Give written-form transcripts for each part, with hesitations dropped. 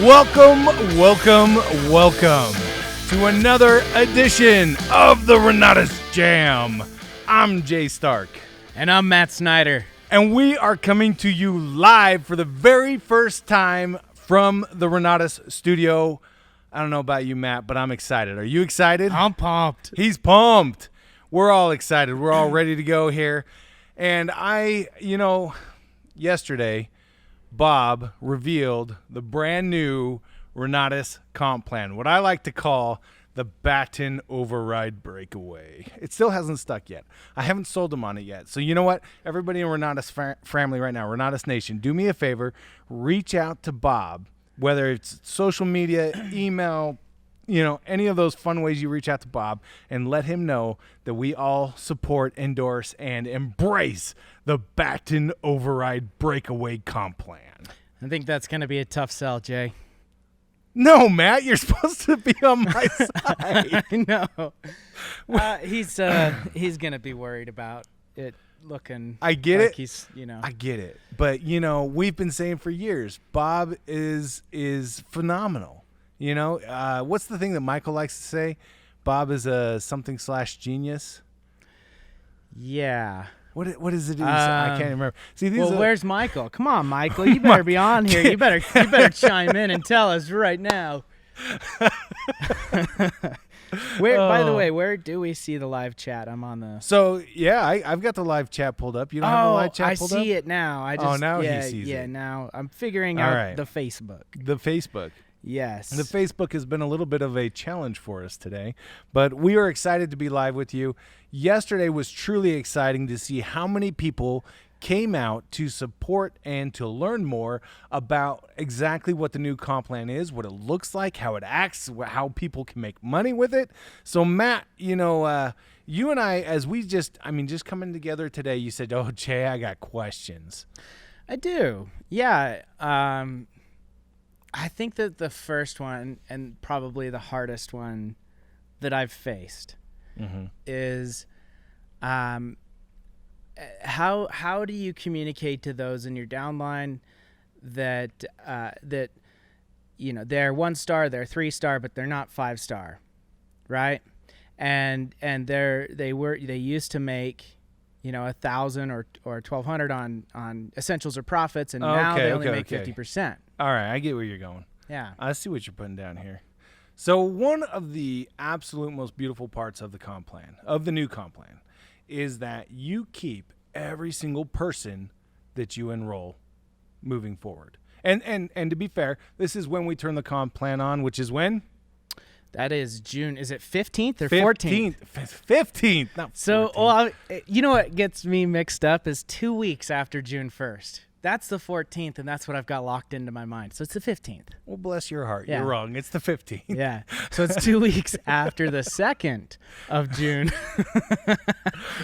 Welcome to another edition of the Renatus J.A.M. I'm Jay Stark. And I'm Matt Snyder. And we are coming to you live for the very first time from the Renatus studio. I don't know about you, Matt, but I'm excited. Are you excited? I'm pumped. He's pumped. We're all excited. We're all ready to go here. And yesterday, Bob revealed the brand new Renatus comp plan, what I like to call the Baton Override Breakaway. It still hasn't stuck yet. I haven't sold them on it yet. So you know what? Everybody in Renatus family right now, Renatus Nation, do me a favor. Reach out to Bob, whether it's social media, email, any of those fun ways you reach out to Bob, and let him know that we all support, endorse, and embrace the Baton Override Breakaway comp plan. I think that's going to be a tough sell, Jay. No, Matt, you're supposed to be on my side. I know. He's going to be worried about it looking I get like it. He's, I get it. But, we've been saying for years, Bob is phenomenal. What's the thing that Michael likes to say? Bob is a something/genius. Yeah. What is it? I can't remember. See, where's Michael? Come on, Michael. You better be on here. You better chime in and tell us right now. By the way, where do we see the live chat? I'm on the. So yeah, I've got the live chat pulled up. You don't have the live chat pulled up? I see it now. Now he sees it. Yeah, now I'm figuring out the Facebook. The Facebook. Yes. The Facebook has been a little bit of a challenge for us today, but we are excited to be live with you. Yesterday was truly exciting to see how many people came out to support and to learn more about exactly what the new comp plan is, what it looks like, how it acts, how people can make money with it. So Matt, you and I, as we just coming together today, you said, "Oh, Jay, I got questions." I do. Yeah. I think that the first one, and probably the hardest one that I've faced, is how do you communicate to those in your downline that they're 1-star, they're 3-star, but they're not 5-star, right? And they used to make 1,000 or 1,200 on essentials or profits, and now they only make 50%. All right, I get where you're going. Yeah. I see what you're putting down here. So one of the absolute most beautiful parts of the comp plan, of the new comp plan, is that you keep every single person that you enroll moving forward. And to be fair, this is when we turn the comp plan on, which is when? That is June. Is it 15th or 14th? 15th. Not 14th. So, you know what gets me mixed up is 2 weeks after June 1st. That's the 14th, and that's what I've got locked into my mind. So it's the 15th. Well, bless your heart. Yeah. You're wrong. It's the 15th. Yeah. So it's 2 weeks after the 2nd of June.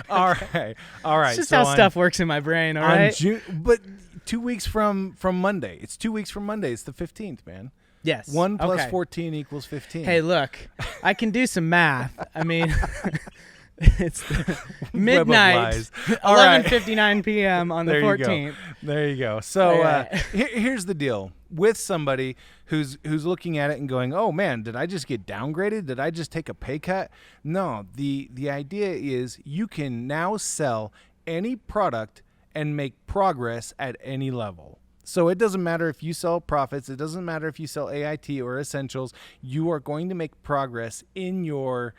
All right. It's just how stuff works in my brain, all right? But 2 weeks from Monday. It's 2 weeks from Monday. It's the 15th, man. Yes. 1 plus 14 equals 15. Hey, look, I can do some math. I mean, it's midnight, 11:59 p.m. on the 14th. There you go. So here's the deal with somebody who's looking at it and going, "Oh man, did I just get downgraded? Did I just take a pay cut?" No. The idea is you can now sell any product and make progress at any level. So it doesn't matter if you sell profits. It doesn't matter if you sell AIT or essentials. You are going to make progress in your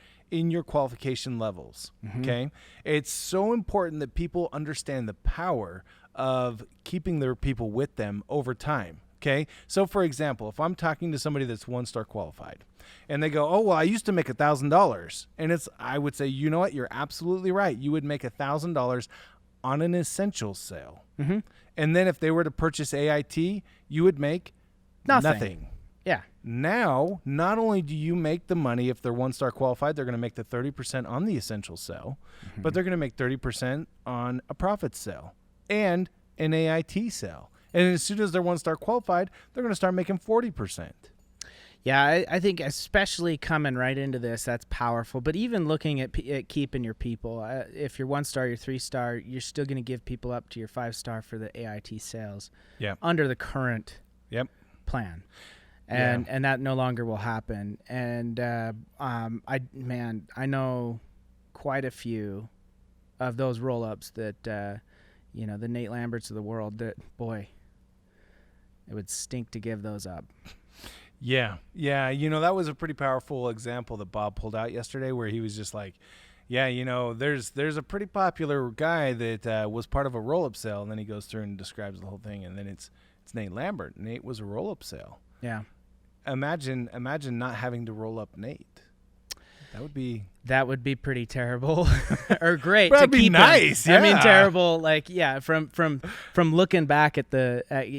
qualification levels. Okay. It's so important that people understand the power of keeping their people with them over time. Okay. So for example, if I'm talking to somebody that's 1-star qualified and they go, "Oh, well, I used to make $1,000. And I would say, you know what? You're absolutely right. You would make $1,000 on an essentials sale. And then if they were to purchase AIT, you would make nothing. Yeah. Now, not only do you make the money if they're 1-star qualified, they're going to make the 30% on the essentials sale, but they're going to make 30% on a profit sale and an AIT sale. And as soon as they're 1-star qualified, they're going to start making 40%. Yeah, I think especially coming right into this, that's powerful. But even looking at keeping your people, if you're 1-star, you're 3-star, you're still going to give people up to your 5-star for the AIT sales. Yeah. Under the current plan, and Yeah. that no longer will happen. And I know quite a few of those roll-ups that the Nate Lamberts of the world. That boy, it would stink to give those up. Yeah. That was a pretty powerful example that Bob pulled out yesterday, where he was just like, yeah, there's a pretty popular guy that was part of a roll-up sale, and then he goes through and describes the whole thing, and then it's Nate Lambert. Nate was a roll-up sale. Yeah. Imagine not having to roll up Nate. That would be pretty terrible, or great. That'd to be keep nice. Him. Yeah. I mean, terrible. Like, yeah, from looking back at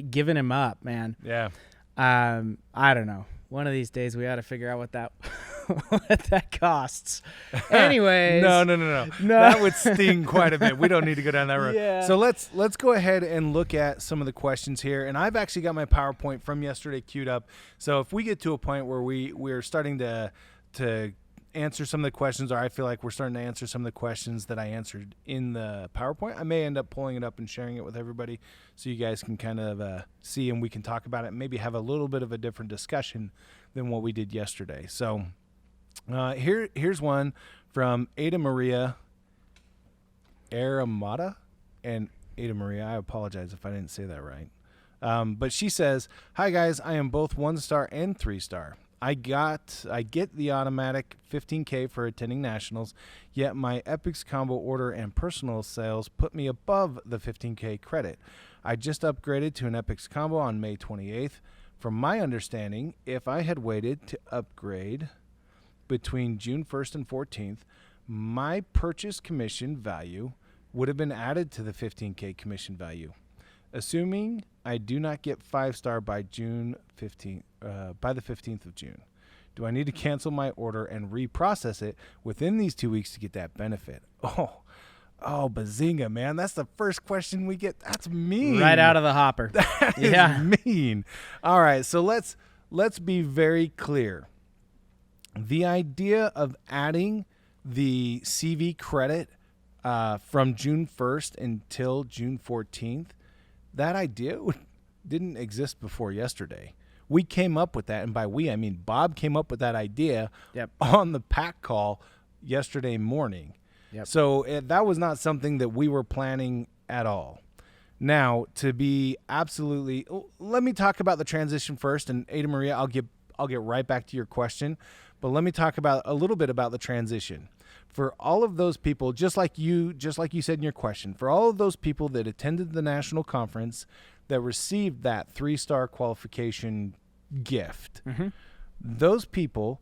giving him up, man. Yeah. I don't know. One of these days we ought to figure out what that costs. Anyways. No. That would sting quite a bit. We don't need to go down that road. Yeah. So let's go ahead and look at some of the questions here. And I've actually got my PowerPoint from yesterday queued up. So if we get to a point where we're starting to answer some of the questions, or I feel like we're starting to answer some of the questions that I answered in the PowerPoint, I may end up pulling it up and sharing it with everybody so you guys can kind of see, and we can talk about it and maybe have a little bit of a different discussion than what we did yesterday. So here's one from Ada Maria Aramata. And Ada Maria, I apologize if I didn't say that right. But she says, "Hi guys, I am both 1-star and 3-star. I get the automatic 15K for attending nationals, yet my Epics combo order and personal sales put me above the 15K credit. I just upgraded to an Epics combo on May 28th. From my understanding, if I had waited to upgrade between June 1st and 14th, my purchase commission value would have been added to the 15K commission value. Assuming I do not get 5-star by June 15th, by the 15th of June, do I need to cancel my order and reprocess it within these 2 weeks to get that benefit?" Oh, bazinga, man. That's the first question we get. That's mean. Right out of the hopper. That is mean. All right, so let's be very clear. The idea of adding the CV credit from June 1st until June 14th, that idea didn't exist before yesterday. We came up with that, and by we, I mean Bob came up with that idea on the pack call yesterday morning. Yep. So that was not something that we were planning at all. Now, to be absolutely, let me talk about the transition first, and Ada Maria, I'll get right back to your question, but let me talk about a little bit about the transition. For all of those people, just like you said in your question, for all of those people that attended the national conference that received that 3-star qualification gift, those people,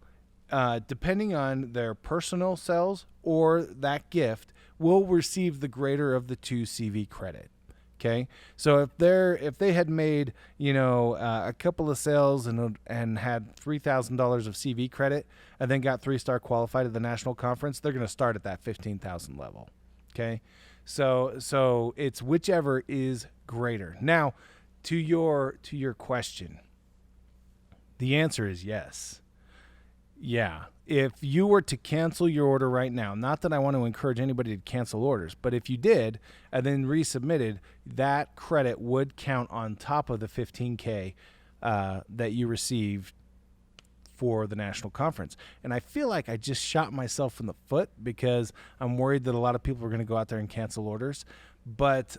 depending on their personal sales or that gift, will receive the greater of the 2 CV credit. Okay, so if they had made a couple of sales and had $3,000 of CV credit and then got 3-star qualified at the national conference, they're going to start at that 15,000 level. Okay, so it's whichever is greater. Now, to your question, the answer is yes. Yeah. If you were to cancel your order right now, not that I want to encourage anybody to cancel orders, but if you did and then resubmitted, that credit would count on top of the 15K that you received for the national conference. And I feel like I just shot myself in the foot because I'm worried that a lot of people are going to go out there and cancel orders. But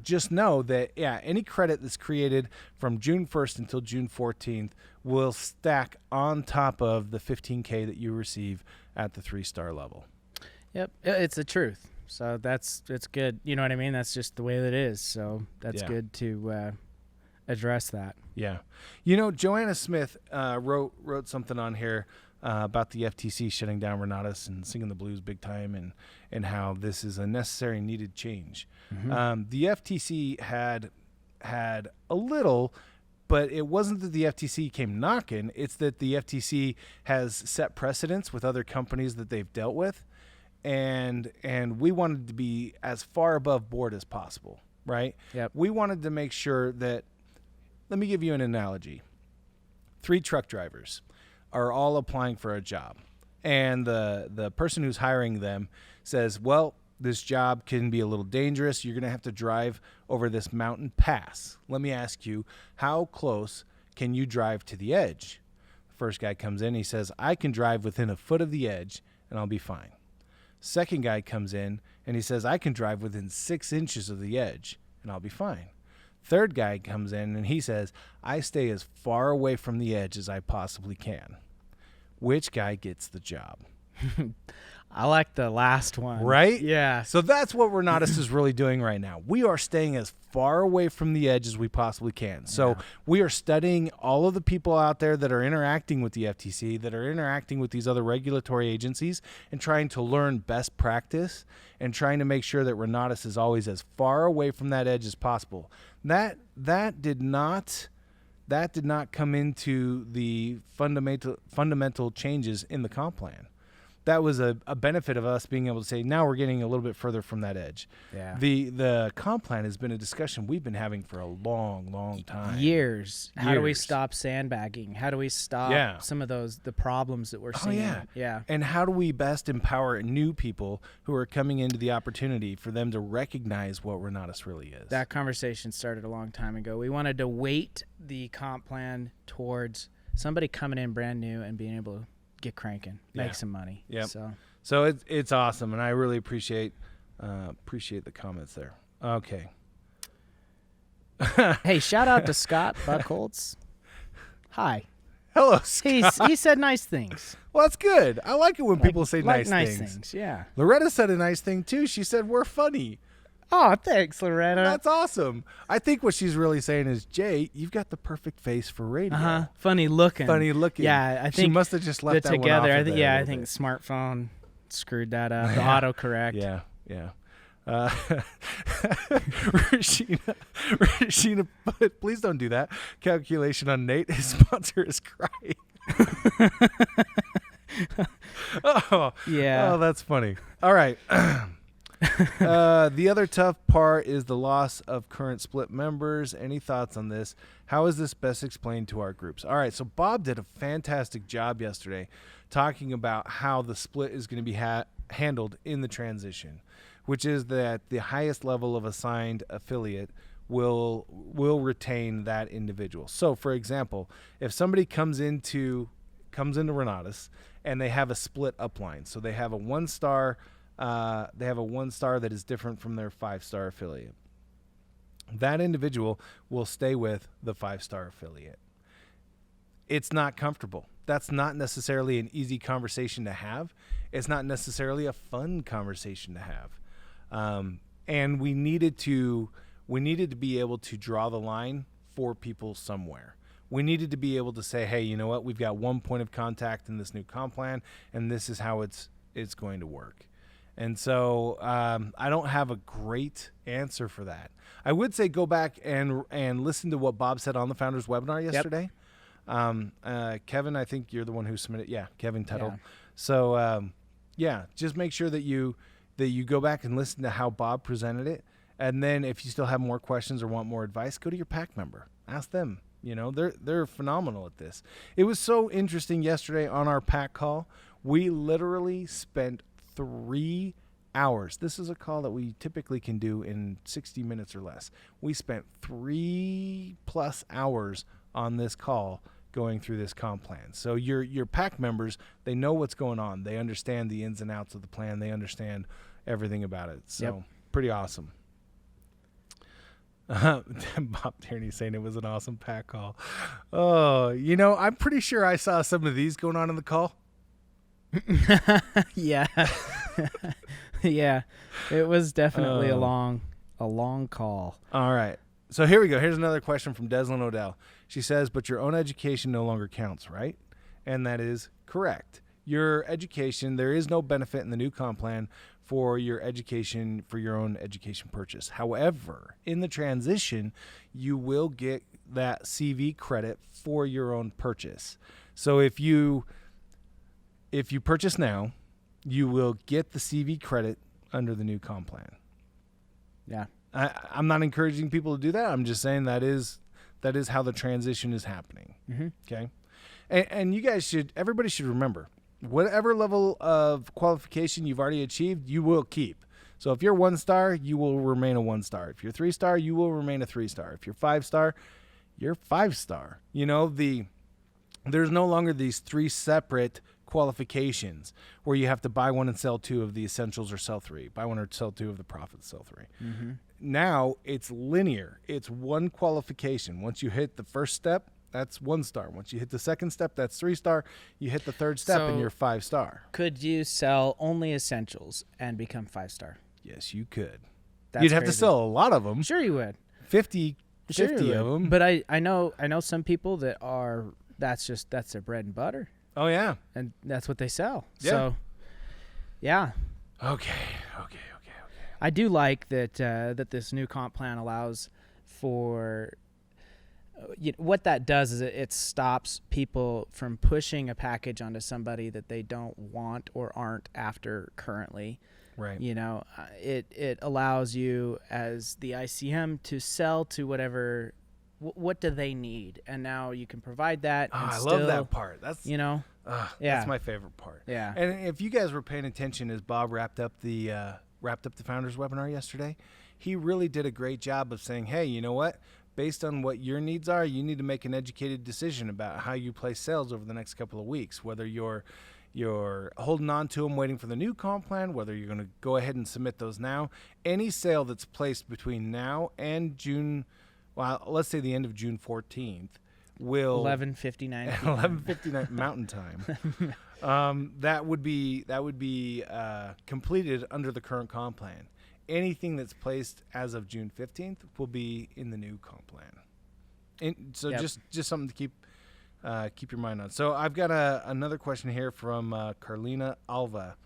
just know that, any credit that's created from June 1st until June 14th will stack on top of the 15K that you receive at the 3-star level. Yep, it's the truth. So it's good. You know what I mean? That's just the way that it is. So that's good to address that. Yeah. Joanna Smith wrote something on here about the FTC shutting down Renatus and singing the blues big time, and how this is a necessary, needed change. The FTC had a little, but it wasn't that the FTC came knocking. It's that the FTC has set precedents with other companies that they've dealt with, and we wanted to be as far above board as possible, right? Yep. We wanted to make sure that Let me give you an analogy. 3 truck drivers are all applying for a job. And the person who's hiring them says, well, this job can be a little dangerous. You're going to have to drive over this mountain pass. Let me ask you, how close can you drive to the edge? The first guy comes in. He says, I can drive within a foot of the edge, and I'll be fine. Second guy comes in, and he says, I can drive within 6 inches of the edge, and I'll be fine. Third guy comes in, and he says, I stay as far away from the edge as I possibly can. Which guy gets the job? I like the last one. Right? Yeah. So that's what Renatus is really doing right now. We are staying as far away from the edge as we possibly can. So we are studying all of the people out there that are interacting with the FTC, that are interacting with these other regulatory agencies, and trying to learn best practice and trying to make sure that Renatus is always as far away from that edge as possible. That did not come into the fundamental changes in the comp plan. That was a benefit of us being able to say, now we're getting a little bit further from that edge. Yeah. The comp plan has been a discussion we've been having for a long, long time. Years. How do we stop sandbagging? How do we stop some of the problems that we're seeing? Yeah. And how do we best empower new people who are coming into the opportunity for them to recognize what Renatus really is? That conversation started a long time ago. We wanted to weight the comp Plan towards somebody coming in brand new and being able to get cranking, make some money. Yeah. So it's awesome, and I really appreciate the comments there. Okay. Hey, shout out to Scott Buckholz. Hi. Hello, Scott. He said nice things. Well, that's good. I like it when people say nice nice things. things. Yeah. Loretta said a nice thing too. She said we're funny. Oh, thanks, Loretta. That's awesome. I think what she's really saying is, Jay, you've got the perfect face for radio. Funny looking. Yeah, I think she must have just left that together. one off of I think the smartphone screwed that up. The autocorrect. Yeah. Rashina, please don't do that. Calculation on Nate. His sponsor is crying. Oh, that's funny. All right. The other tough part is the loss of current split members. Any thoughts on this? How is this best explained to our groups? All right, so Bob did a fantastic job yesterday talking about how the split is going to be handled in the transition, which is that the highest level of assigned affiliate will retain that individual. So, for example, if somebody comes into Renatus and they have a split upline, so they have a 1-star. They have a 1-star that is different from their 5-star affiliate. That individual will stay with the 5-star affiliate. It's not comfortable. That's not necessarily an easy conversation to have. It's not necessarily a fun conversation to have. And we needed to be able to draw the line for people somewhere. We needed to be able to say, hey, you know what? We've got one point of contact in this new comp plan, and this is how it's going to work. And so I don't have a great answer for that. I would say go back and listen to what Bob said on the Founders webinar yesterday. Kevin, I think you're the one who submitted. Yeah, Kevin Tuttle. Yeah. So, just make sure that you go back and listen to how Bob presented it. And then if you still have more questions or want more advice, go to your PAC member. Ask them. You know, they're phenomenal at this. It was so interesting yesterday on our PAC call. We literally spent 3 hours. This is a call that we typically can do in 60 minutes or less. We spent 3+ hours on this call going through this comp plan. So your PAC members, they know what's going on. They understand the ins and outs of the plan. They understand everything about it. So pretty awesome. Bob Tierney saying it was an awesome PAC call. Oh, I'm pretty sure I saw some of these going on in the call. Yeah. Yeah. It was definitely a long call. All right. So here we go. Here's another question from Deslyn Odell. She says, but your own education no longer counts, right? And that is correct. Your education, there is no benefit in the new comp plan for your education, for your own education purchase. However, in the transition, you will get that CV credit for your own purchase. So if you purchase now, you will get the CV credit under the new comp plan. Yeah. I'm not encouraging people to do that. I'm just saying that is That is how the transition is happening. Mm-hmm. Okay. And you guys everybody should remember, whatever level of qualification you've already achieved, you will keep. So if you're 1-star, you will remain a 1-star. If you're 3-star, you will remain a 3-star. If you're 5-star, you're 5-star. You know, there's no longer these 3 separate qualifications where you have to buy 1 and sell 2 of the essentials or sell 3. Buy 1 or sell 2 of the profits, sell 3. Mm-hmm. Now it's linear. It's 1 qualification. Once you hit the first step, that's 1-star. Once you hit the second step, that's 3-star. You hit the third step and you're 5-star. Could you sell only essentials and become 5-star? Yes, you could. That's You'd have crazy. to sell a lot of them. Sure you would. 50 Sure you of would. them. But I know some people that are that's their bread and butter, Oh, yeah. and that's what they sell. Yeah. So, yeah. Okay. I do like that that this new comp plan allows for what that does is it stops people from pushing a package onto somebody that they don't want or aren't after currently. Right. You know, it allows you as the ICM to sell to whatever. What do they need? And now you can provide that. Oh, and I still, love that part. That's yeah. That's my favorite part. Yeah. And if you guys were paying attention as Bob wrapped up the founders webinar yesterday, he really did a great job of saying, hey, you know what? Based on what your needs are, you need to make an educated decision about how you place sales over the next couple of weeks, whether you're holding on to them, waiting for the new comp plan, whether you're going to go ahead and submit those now. Any sale that's placed between now and June, well, let's say the end of June 14th, will 11:59 11:59 Mountain Time. That would be completed under the current comp plan. Anything that's placed as of June 15th will be in the new comp plan. And so just something to keep your mind on. So I've got another question here from Carlina Alva.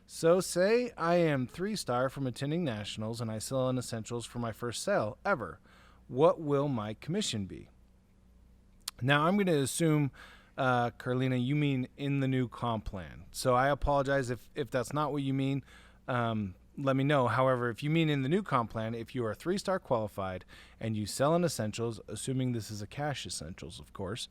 So say I am 3-star from attending nationals and I sell in essentials for my first sale ever. What will my commission be? Now I'm going to assume, Carlina, you mean in the new comp plan. So I apologize if that's not what you mean. Let me know. However, if you mean in the new comp plan, if you are 3-star qualified and you sell in essentials, assuming this is a cash essentials, of course,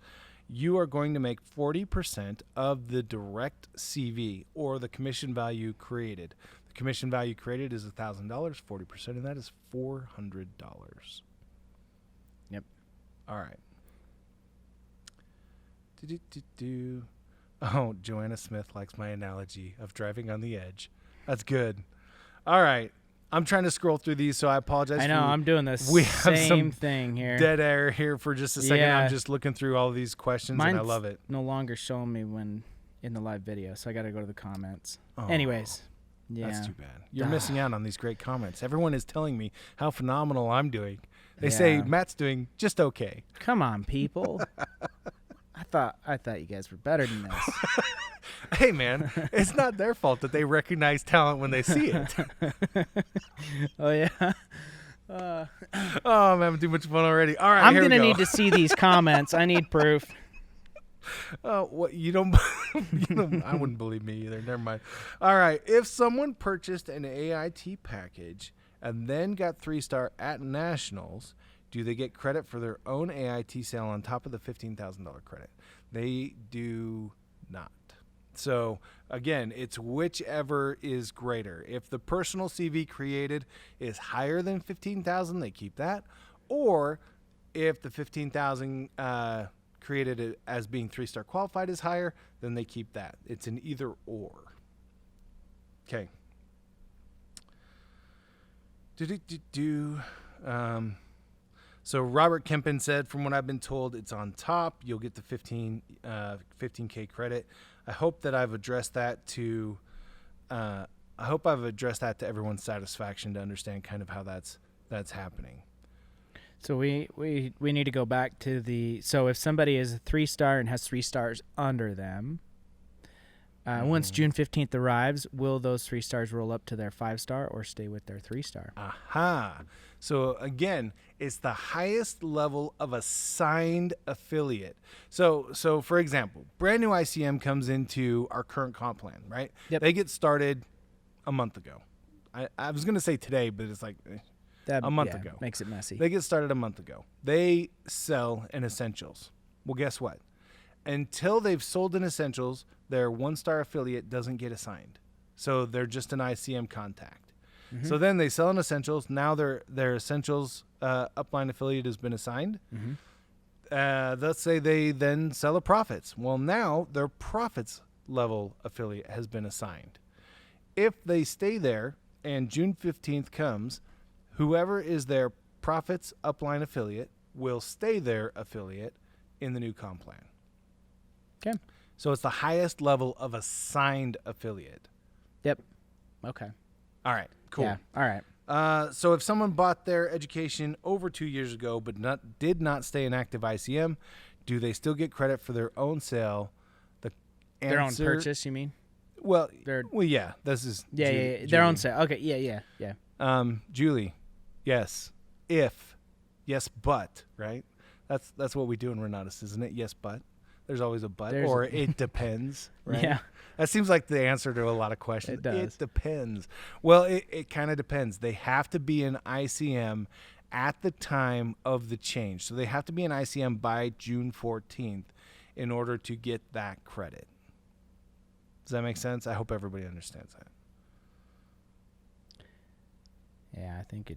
you are going to make 40% of the direct CV or the commission value created. The commission value created is $1,000. 40% of that is $400. Yep. All right. Oh, Joanna Smith likes my analogy of driving on the edge. That's good. All right. I'm trying to scroll through these, so I apologize. I know. I'm doing the same thing here. Dead air here for just a second. Yeah. I'm just looking through all of these questions, and I love it. No longer showing me when in the live video, so I got to go to the comments. Oh, Anyways, yeah. That's too bad. You're missing out on these great comments. Everyone is telling me how phenomenal I'm doing. They say Matt's doing just okay. Come on, people. I thought you guys were better than this. Hey, man, it's not their fault that they recognize talent when they see it. Oh, yeah. Oh, I'm having too much fun already. All right, I'm going to need to see these comments. I need proof. Oh, what you don't, I wouldn't believe me either. Never mind. All right. If someone purchased an AIT package and then got 3-star at nationals, do they get credit for their own AIT sale on top of the $15,000 credit? They do not. So again, it's whichever is greater. If the personal CV created is higher than 15,000, they keep that. Or if the 15,000 created as being 3-star qualified is higher, then they keep that. It's an either or. Okay. So Robert Kempen said, from what I've been told, it's on top. You'll get the 15K credit. I hope that I've addressed that to everyone's satisfaction to understand kind of how that's happening. So we need to go back to so if somebody is a 3-star and has 3 stars under them, once June 15th arrives, will those 3 stars roll up to their 5-star or stay with their 3-star? Aha. So again, it's the highest level of assigned affiliate. So for example, brand new ICM comes into our current comp plan, right? Yep. They get started a month ago. I was going to say today, but it's like, a month ago. Makes it messy. They get started a month ago. They sell in Essentials. Well, guess what? Until they've sold in Essentials, their 1-star affiliate doesn't get assigned. So they're just an ICM contact. Mm-hmm. So then they sell in Essentials. Now their Essentials upline affiliate has been assigned. Mm-hmm. Let's say they then sell a Profits. Well, now their Profits level affiliate has been assigned. If they stay there and June 15th comes, whoever is their Profits upline affiliate will stay their affiliate in the new comp plan. Okay. So it's the highest level of assigned affiliate. Yep. Okay. All right. Cool. Yeah. All right. So if someone bought their education over 2 years ago but did not stay in active ICM, do they still get credit for their own sale? Their own purchase, you mean? Well, yeah. This is yeah. Their own sale. Okay. Yeah. Julie, yes. If, yes, but, right? That's what we do in Renatus, isn't it? Yes, but. There's always a but, or it depends, right? Yeah. That seems like the answer to a lot of questions. It does. It depends. Well, it kind of depends. They have to be in ICM at the time of the change. So they have to be in ICM by June 14th in order to get that credit. Does that make sense? I hope everybody understands that. Yeah, I think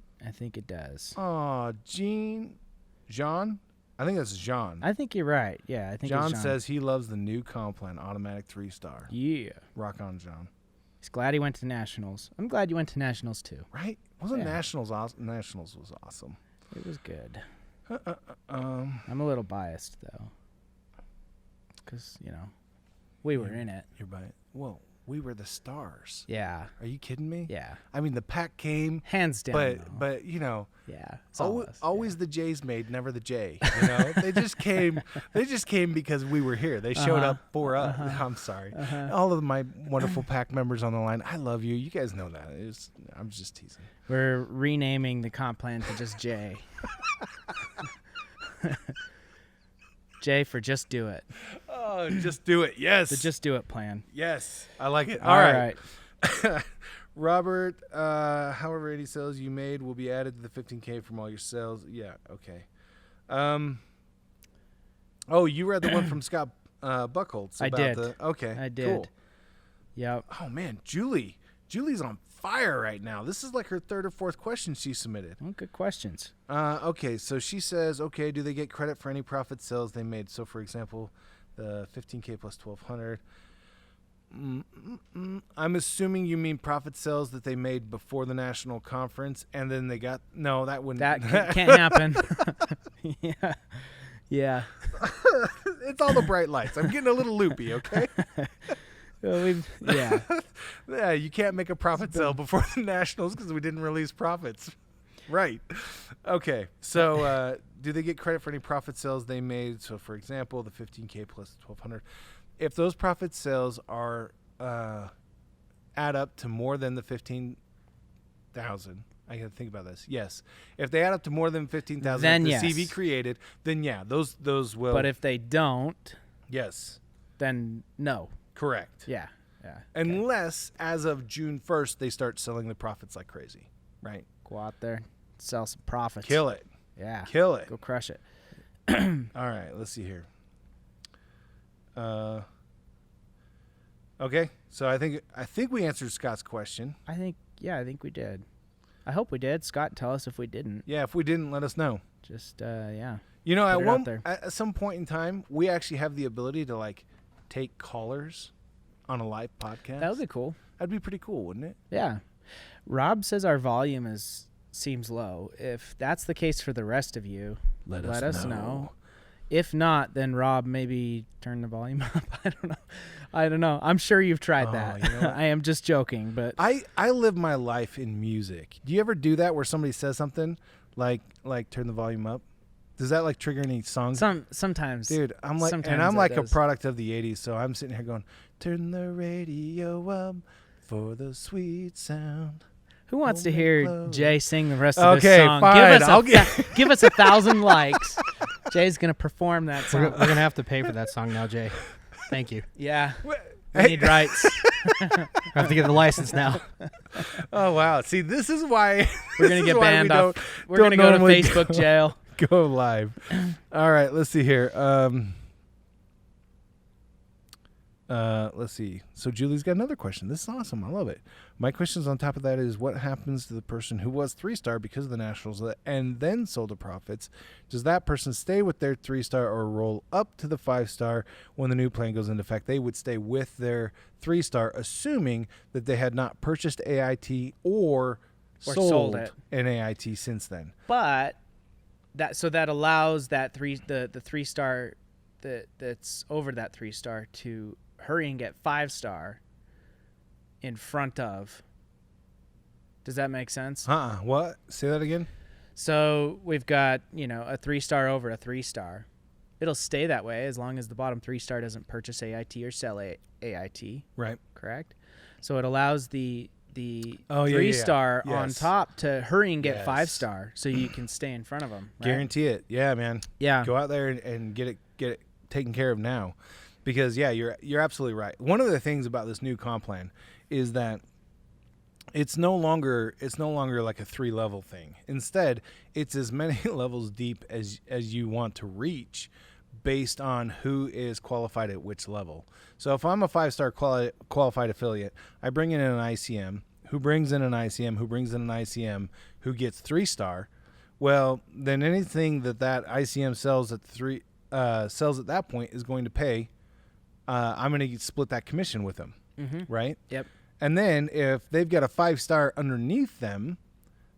it does. Oh, John? I think that's John. I think you're right. Yeah, I think John it's John says he loves the new comp plan, automatic 3-star. Yeah. Rock on, John. He's glad he went to Nationals. I'm glad you went to Nationals too. Right? Wasn't Nationals awesome? Nationals was awesome. It was good. I'm a little biased though, because we were in it. You're biased. Whoa. We were the stars. Yeah. Are you kidding me? Yeah. I mean, the pack came. Hands down. But Yeah. Always the J's made, never the J. They just came. They just came because we were here. They showed up for us. I'm sorry. All of my wonderful pack members on the line. I love you. You guys know that. I'm just teasing. We're renaming the comp plan to just J. J for Just Do It. Oh, just do it. Yes. The Just Do It plan. Yes. I like it. All right. Robert, however 80 sales you made will be added to the 15K from all your sales. Yeah, okay. You read the one from Scott Buchholz. I did. Okay, I did. Cool. Yep. Oh, man, Julie's on fire right now. This is like her third or fourth question she submitted. Oh, good questions. Okay, so she says, okay, do they get credit for any profit sales they made? So, for example, the 15K plus 1,200. I'm assuming you mean profit sales that they made before the national conference, and then they got that wouldn't. That can't happen. Yeah. It's all the bright lights. I'm getting a little loopy. Okay. Yeah, you can't make a profit sale before the nationals because we didn't release profits. Right. Okay. So, do they get credit for any profit sales they made? So, for example, the 15K plus 1,200. If those profit sales are add up to more than the 15,000, I got to think about this. Yes, if they add up to more than 15,000, then yes. CV created, then yeah, those will. But if they don't, yes, then no. Correct. Yeah. Unless as of June 1st they start selling the profits like crazy, right? Go out there, sell some profits. Kill it. Yeah. Kill it. Go crush it. All right. Let's see here. Okay, so I think we answered Scott's question. I think we did. I hope we did. Scott, tell us if we didn't. Yeah, if we didn't, let us know. Just yeah. At some point in time, we actually have the ability to take callers on a live podcast. That would be cool. That'd be pretty cool, wouldn't it? Yeah. Rob says our volume seems low. If that's the case for the rest of you, let us know. If not, then Rob, maybe turn the volume up. I don't know. I'm sure you've tried that. You know I am just joking, but I live my life in music. Do you ever do that where somebody says something like turn the volume up? Does that trigger any songs? Sometimes. Dude, I'm like a product of the 80s, so I'm sitting here going, turn the radio up for the sweet sound. Who wants to hear Jay sing the rest of this song? Fine. Give us 1,000 likes. Jay's going to perform that song. We're going to have to pay for that song now, Jay. Thank you. Yeah. We need rights. I have to get the license now. Oh wow! See, this is why We're gonna get banned off. We're gonna go to Facebook jail. Go live. All right, let's see here. Let's see. So Julie's got another question. This is awesome. I love it. My questions on top of that is, what happens to the person who was 3-star because of the Nationals and then sold to profits? Does that person stay with their 3-star or roll up to the 5-star when the new plan goes into effect? They would stay with their 3-star, assuming that they had not purchased AIT or sold it. an AIT since then. But that allows that the 3-star that's over that 3-star to hurry and get 5-star in front of. Does that make sense? What? Say that again. So we've got, a 3-star over a 3-star. It'll stay that way as long as the bottom 3-star doesn't purchase AIT or sell AIT. Right. Correct? So it allows the 3-star on Yes. top to hurry and get Yes. 5-star so you can stay in front of them. Right? Guarantee it. Yeah, man. Yeah. Go out there and get it taken care of now. Because you're absolutely right. One of the things about this new comp plan is that it's no longer like a 3-level thing. Instead, it's as many levels deep as you want to reach based on who is qualified at which level. So if I'm a 5-star qualified affiliate, I bring in an ICM, who brings in an ICM, who brings in an ICM, who gets 3-star. Well, then anything that ICM sells at that point is going to pay. I'm going to split that commission with them, right? Yep. And then if they've got a 5-star underneath them,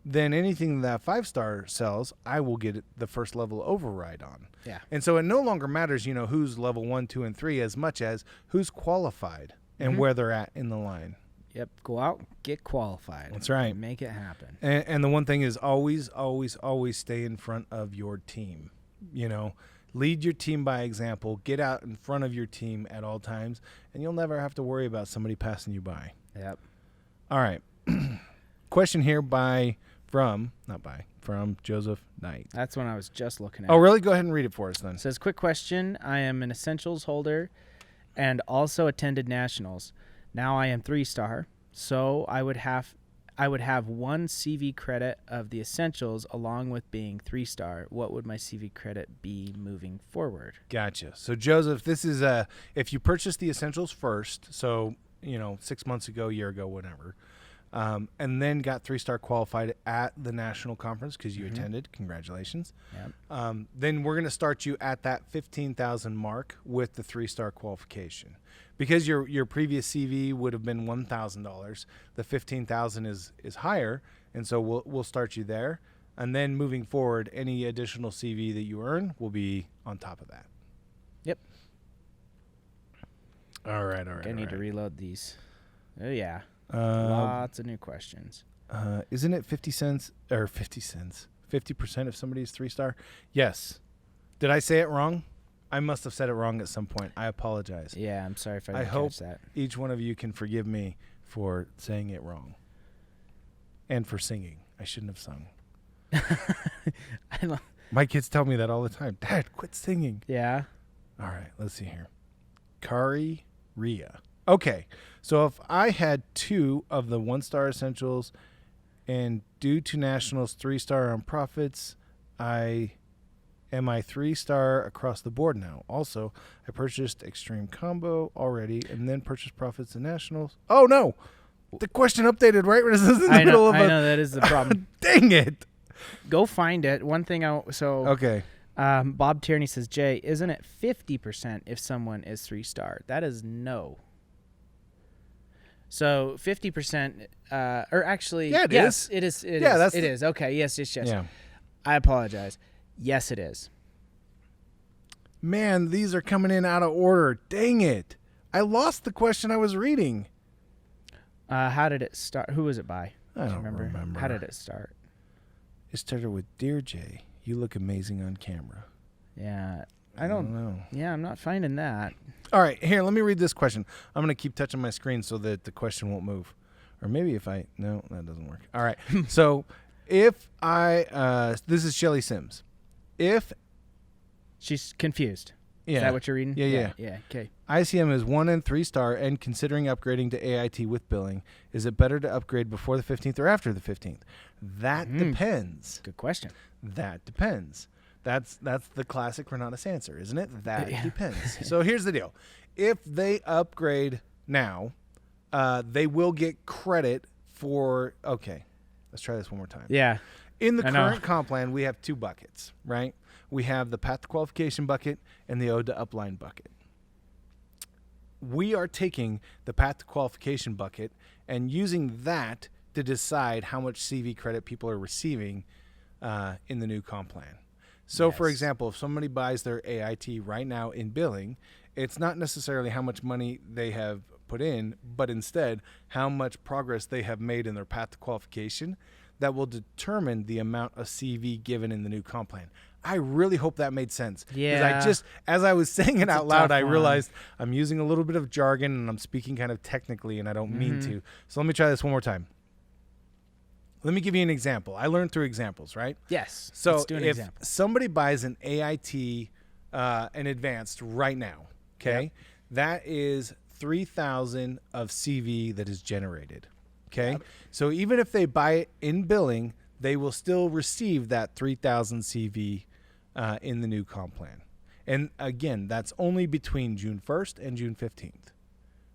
then anything that 5-star sells, I will get the first level override on. Yeah. And so it no longer matters, who's level 1, 2, and 3 as much as who's qualified and where they're at in the line. Yep. Go out, get qualified. That's right. Make it happen. And the one thing is always, always, always stay in front of your team. Lead your team by example. Get out in front of your team at all times, and you'll never have to worry about somebody passing you by. Yep. All right. Question here from Joseph Knight. That's one I was just looking at. Oh, really? Go ahead and read it for us then. It says, quick question. I am an Essentials holder and also attended Nationals. Now I am 3-star, so I would have 1 CV credit of the Essentials along with being 3-star. What would my CV credit be moving forward? Gotcha. So, Joseph, this is if you purchase the Essentials first, so, 6 months ago, a year ago, whatever, and then got 3-star qualified at the national conference because you attended. Congratulations. Yep. Then we're going to start you at that 15,000 mark with the 3-star qualification. Because your previous CV would have been $1,000, the 15,000 is higher, and so we'll start you there. And then moving forward, any additional CV that you earn will be on top of that. Yep. All right. I need to reload these. Oh, yeah. Lots of new questions. Isn't it 50 cents or 50 cents? 50% if somebody's 3-star? Yes. Did I say it wrong? I must have said it wrong at some point. I apologize. Yeah, I'm sorry if I didn't hope catch that. Each one of you can forgive me for saying it wrong. And for singing. I shouldn't have sung. My kids tell me that all the time. Dad, quit singing. Yeah. All right, let's see here. Kari Ria. Okay, so if I had 2 of the 1-star Essentials and due to Nationals 3-star on profits, am I 3-star across the board now? Also, I purchased Extreme Combo already and then purchased Profits and Nationals. Oh, no. The question updated right when this is in the middle of I know, that is the problem. Dang it. Go find it. One thing Okay. Bob Tierney says, Jay, isn't it 50% if someone is 3-star? That is no. So 50%, or actually, yeah, it yes, is. It is. It Yeah, is. It is. Okay, yes. Yeah. I apologize. Yes, it is. Man, these are coming in out of order. Dang it. I lost the question I was reading. How did it start? Who was it by? I Do you don't remember. How did it start? It started with, Dear Jay, you look amazing on camera. Yeah, I don't know. Yeah, I'm not finding that. All right, here, let me read this question. I'm going to keep touching my screen so that the question won't move. Or maybe if no, that doesn't work. All right, so if this is Shelly Sims. If She's confused. Yeah. Is that what you're reading? Yeah. Yeah. Okay. ICM is 1 and 3 star and considering upgrading to AIT with billing. Is it better to upgrade before the 15th or after the 15th? That depends. Good question. That depends. That's the classic Renatus answer, isn't it? That depends. So here's the deal. If they upgrade now, they will get credit for, okay, let's try this one more time. Yeah. In the current comp plan, we have 2 buckets, right? We have the path to qualification bucket and the ode to upline bucket. We are taking the path to qualification bucket and using that to decide how much CV credit people are receiving in the new comp plan. So, for example, if somebody buys their AIT right now in billing, it's not necessarily how much money they have put in, but instead how much progress they have made in their path to qualification that will determine the amount of CV given in the new comp plan. I really hope that made sense. Yeah. Because as I was saying it out loud, I one. realized I'm using a little bit of jargon and I'm speaking kind of technically and I don't mean to. So let me try this one more time. Let me give you an example. I learned through examples, right? Yes. So let's do an if example. somebody buys an AIT, an advanced right now, okay, that is 3,000 of CV that is generated, okay? So even if they buy it in billing, they will still receive that 3,000 CV in the new comp plan. And again, that's only between June 1st and June 15th.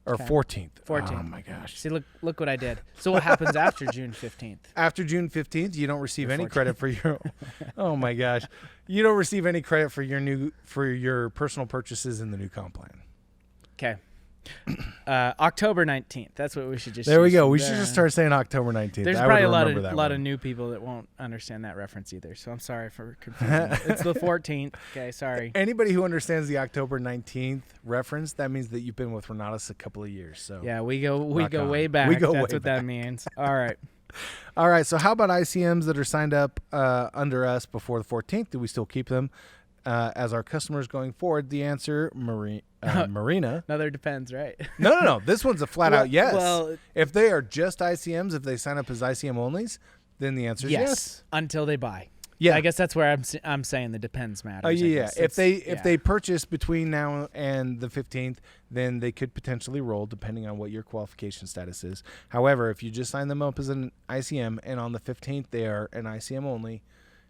Or 14th. 14th. Oh, my gosh. See, look what I did. So what happens after June 15th? After June 15th, you don't receive any credit for your oh my gosh. You don't receive any credit for your personal purchases in the new comp plan. Okay. October 19th. That's what we should just There we use go. from We there. should just start saying October 19th. There's I probably would a lot of new people that won't understand that reference either. So I'm sorry for confusing. It's the 14th. Okay, sorry. Anybody who understands the October 19th reference, that means that you've been with Renatus a couple of years. So Yeah, we go on. way back. We go That's way what back. that means. All right. All right, so how about ICMs that are signed up under us before the 14th? Do we still keep them as our customers going forward? The answer, Marina. Another depends, right? No. This one's a flat out yes. Well, if they are just ICMs, if they sign up as ICM onlys, then the answer is yes. Until they buy. Yeah. I guess that's where I'm saying the depends matters. Oh yeah. If they purchase. purchase between now and the 15th, then they could potentially roll depending on what your qualification status is. However, if you just sign them up as an ICM and on the 15th they are an ICM only,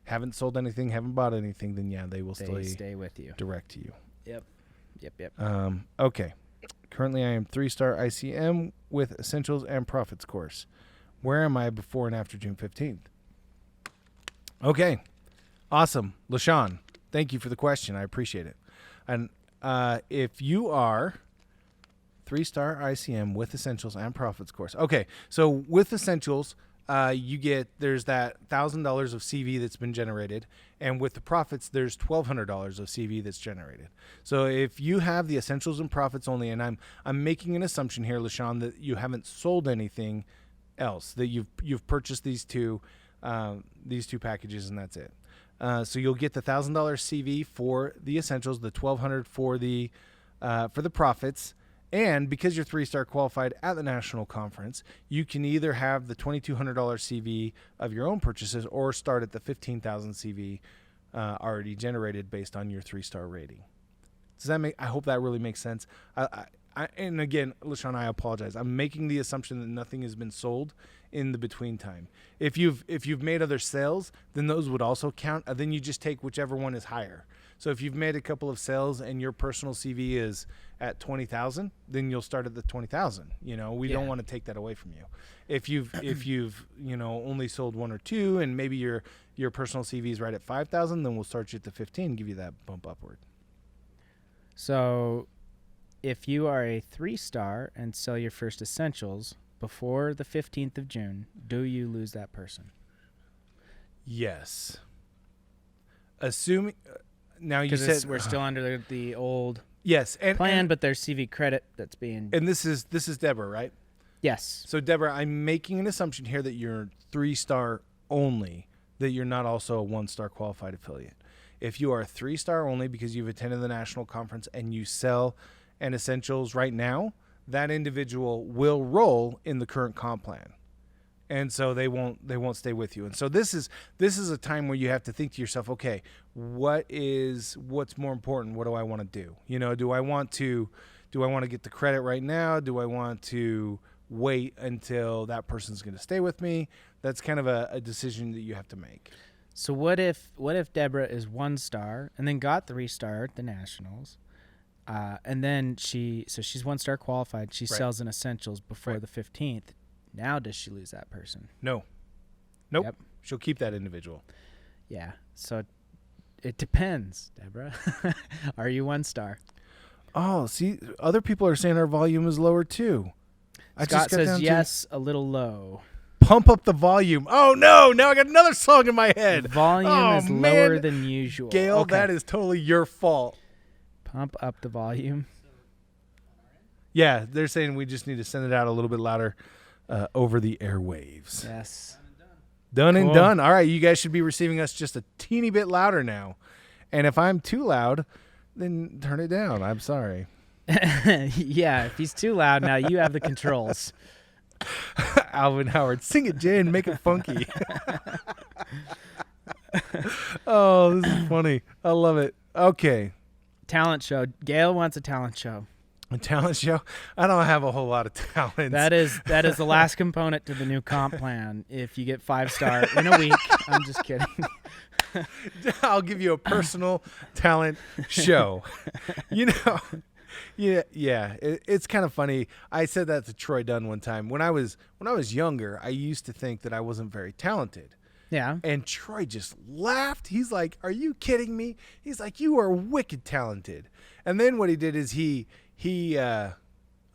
haven't sold anything, haven't bought anything, then yeah, they will stay with you. direct to you. Yep. Okay. Currently I am 3-star ICM with Essentials and Profits course. Where am I before and after June 15th? Okay. Awesome. LaShawn, thank you for the question. I appreciate it. And if you are 3-star ICM with Essentials and Profits course. Okay. So with Essentials, there's that $1,000 of CV that's been generated, and with the Profits, there's $1,200 of CV that's generated. So if you have the Essentials and Profits only, and I'm making an assumption here, LaShawn, that you haven't sold anything else, that you've purchased these two packages, and that's it. So you'll get the $1,000 CV for the Essentials, the $1,200 for the Profits. And because you're 3-star qualified at the national conference, you can either have the $2,200 CV of your own purchases or start at the $15,000 CV already generated based on your 3-star rating. Does that make? I hope that really makes sense. And again, LaShawn, I apologize. I'm making the assumption that nothing has been sold in the between time. If you've made other sales, then those would also count. Then you just take whichever one is higher. So if you've made a couple of sales and your personal CV is at 20,000, then you'll start at the 20,000. We don't want to take that away from you. If you've only sold one or two, and maybe your personal CV is right at 5,000, then we'll start you at the 15 and give you that bump upward. So if you are a 3-star and sell your first Essentials before the 15th of June, do you lose that person? Yes. Assuming now you said we're still under the old yes plan, but there's CV credit that's being. And this is Deborah, right? Yes. So Deborah, I'm making an assumption here that you're 3-star only, that you're not also a 1-star qualified affiliate. If you are 3-star only because you've attended the national conference and you sell an Essentials right now, that individual will roll in the current comp plan. And so they won't stay with you. And so this is a time where you have to think to yourself, okay, what's more important? What do I want to do? Do I want to get the credit right now? Do I want to wait until that person's going to stay with me? That's kind of a decision that you have to make. So what if Deborah is 1 star and then got 3-star at the Nationals, and then she's 1-star qualified. She sells in Essentials before the 15th. Now does she lose that person? No. Nope. Yep. She'll keep that individual. Yeah. So it depends, Deborah. Are you 1 star? Oh, see, other people are saying our volume is lower too. Scott says yes, a little low. Pump up the volume. Oh no! Now I got another song in my head. Volume is lower than usual. Gail, okay. That is totally your fault. Pump up the volume. Yeah, they're saying we just need to send it out a little bit louder over the airwaves. Yes. Done and done. All right, you guys should be receiving us just a teeny bit louder now. And if I'm too loud, then turn it down. I'm sorry. Yeah, if he's too loud now, you have the controls. Alvin Howard, sing it, Jay, and make it funky. Oh, this is funny. I love it. Okay. Talent show. Gail wants a talent show. A talent show? I don't have a whole lot of talents. That is the last component to the new comp plan. If you get 5-star in a week, I'm just kidding. I'll give you a personal talent show. Yeah. It's kind of funny. I said that to Troy Dunn one time. When I was younger, I used to think that I wasn't very talented. Yeah. And Troy just laughed. He's like, "Are you kidding me?" He's like, "You are wicked talented." And then what he did is he I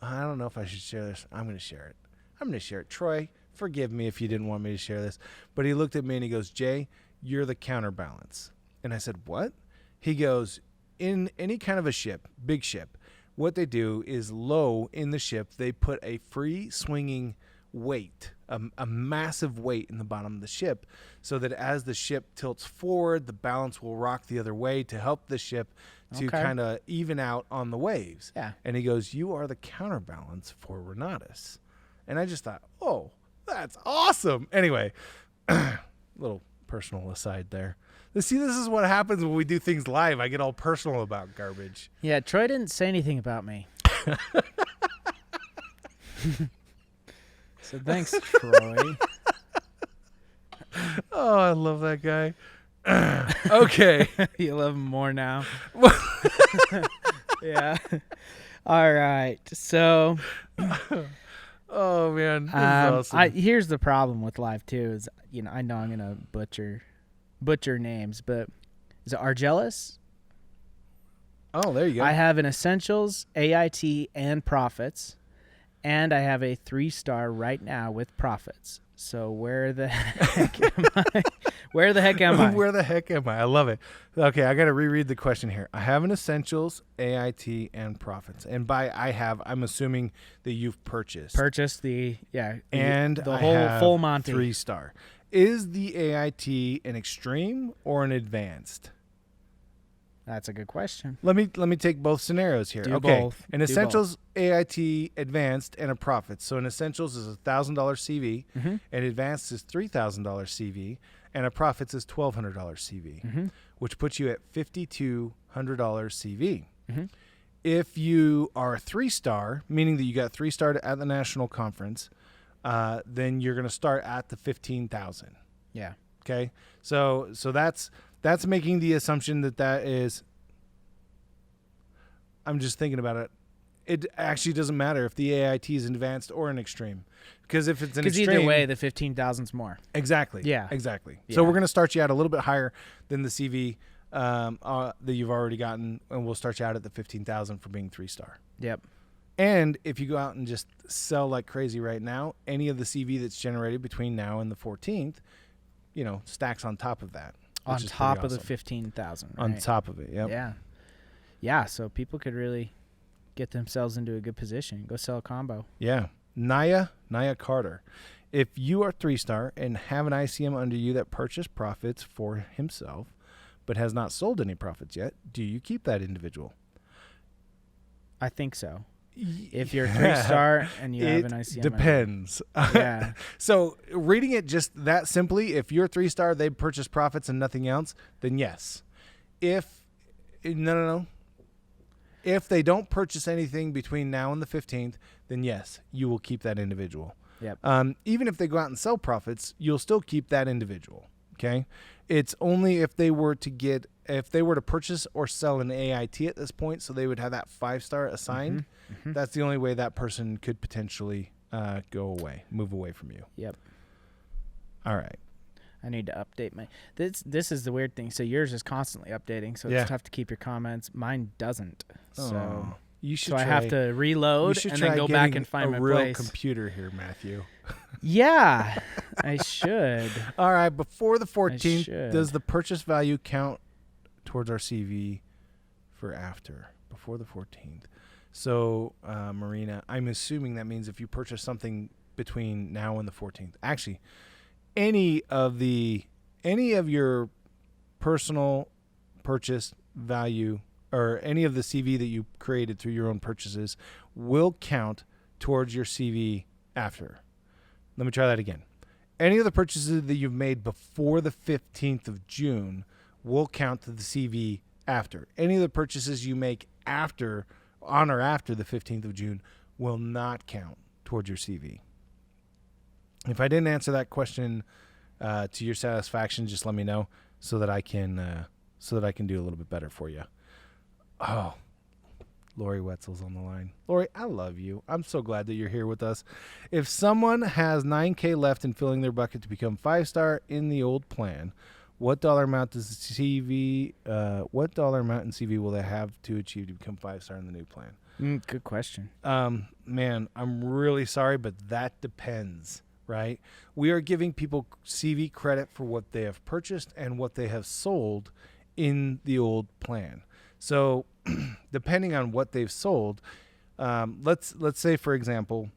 don't know if I should share this. I'm going to share it. Troy, forgive me if you didn't want me to share this. But he looked at me and he goes, "Jay, you're the counterbalance." And I said, "What?" He goes, "In any kind of a ship, big ship, what they do is low in the ship, they put a free swinging weight, a massive weight in the bottom of the ship, so that as the ship tilts forward, the balance will rock the other way to help the ship to kind of even out on the waves." Yeah. And he goes, "You are the counterbalance for Renatus." And I just thought, oh, that's awesome. Anyway, little personal aside there. See, this is what happens when we do things live. I get all personal about garbage. Yeah, Troy didn't say anything about me. So thanks, Troy. Oh, I love that guy. Okay. You love him more now. Yeah. All right. So. Oh man, this is awesome. Here's the problem with live too. Is I know I'm gonna butcher names, but is it Argelis? Oh, there you go. I have an Essentials, AIT, and Profits, and I have a 3-star right now with Profits. So where the heck am I? Where the heck am I? Where the heck am I? I love it. Okay, I got to reread the question here. I have an Essentials, AIT, and Profits. And by I'm assuming that you've purchased the whole full Monty 3-star. Is the AIT an extreme or an advanced? That's a good question. Let me take both scenarios here. Do both. An Essentials, AIT, Advanced, and a Profits. So an Essentials is $1,000 CV, and Advanced is $3,000 CV, and a Profits is $1,200 CV, which puts you at $5,200 CV. If you are a 3-star, meaning that you got 3-star at the national conference, then you're going to start at the $15,000. Yeah. Okay. So that's making the assumption that is. I'm just thinking about it. It actually doesn't matter if the AIT is an advanced or an extrreme, because if it's an extreme, either way, the 15,000's more. Exactly. Yeah. Exactly. Yeah. So we're going to start you out a little bit higher than the CV that you've already gotten, and we'll start you out at the 15,000 for being 3-star. Yep. And if you go out and just sell like crazy right now, any of the CV that's generated between now and the 14th, stacks on top of that. On top of the 15,000. Right? On top of it, yep. Yeah. Yeah, so people could really get themselves into a good position. Go sell a combo. Yeah. Naya Carter. If you are 3-star and have an ICM under you that purchased Profits for himself but has not sold any Profits yet, do you keep that individual? I think so. if you're 3-star and you have an ICM. It depends. Yeah. So reading it just that simply, if you're 3-star, they purchase profits and nothing else, then yes. No. If they don't purchase anything between now and the 15th, then yes, you will keep that individual. Yep. Even if they go out and sell profits, you'll still keep that individual. Okay. It's only if they were to purchase or sell an AIT at this point, so they would have that 5-star assigned. Mm-hmm. That's the only way that person could potentially move away from you. Yep. All right. I need to update my. This is the weird thing. So yours is constantly updating, so it's tough to keep your comments. Mine doesn't. So you should. So I have to reload and then go back and find my a real place. computer here, Matthew. Yeah, I should. All right. Before the 14th, does the purchase value count towards our CV for after? Before the 14th. So, Marina, I'm assuming that means if you purchase something between now and the 14th. Actually, any of your personal purchase value or any of the CV that you created through your own purchases will count towards your CV after. Let me try that again. Any of the purchases that you've made before the 15th of June will count to the CV after. Any of the purchases you make on or after the 15th of June will not count towards your CV. If I didn't answer that question to your satisfaction, just let me know so that I can do a little bit better for you. Oh, Lori Wetzel's on the line. Lori, I love you. I'm so glad that you're here with us. If someone has $9K left in filling their bucket to become 5-star in the old plan, what dollar amount in CV will they have to achieve to become 5-star in the new plan? Good question. Man, I'm really sorry, but that depends. Right? We are giving people CV credit for what they have purchased and what they have sold in the old plan. So depending on what they've sold, let's say, for example,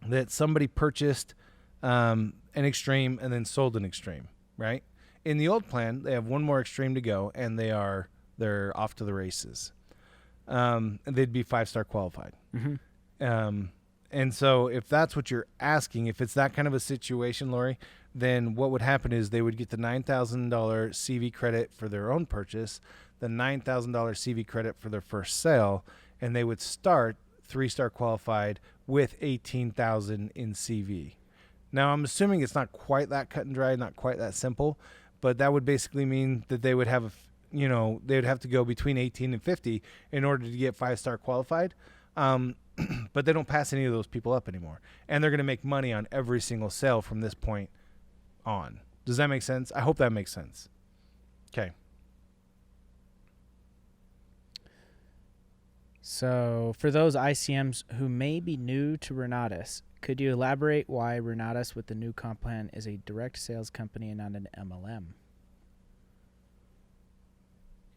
that somebody purchased an Extreme and then sold an Extreme, right? In the old plan, they have one more Extreme to go, and they're off to the races. And they'd be 5-star qualified. Mm-hmm. And so if that's what you're asking, if it's that kind of a situation, Lori, then what would happen is they would get the $9,000 CV credit for their own purchase, the $9,000 CV credit for their first sale, and they would start 3-star qualified with $18,000 in CV. Now, I'm assuming it's not quite that cut and dry, not quite that simple, but that would basically mean that they would have, they would have to go between 18 and 50 in order to get 5-star qualified. But they don't pass any of those people up anymore. And they're going to make money on every single sale from this point on. Does that make sense? I hope that makes sense. Okay. So for those ICMs who may be new to Renatus, could you elaborate why Renatus with the new comp plan is a direct sales company and not an MLM?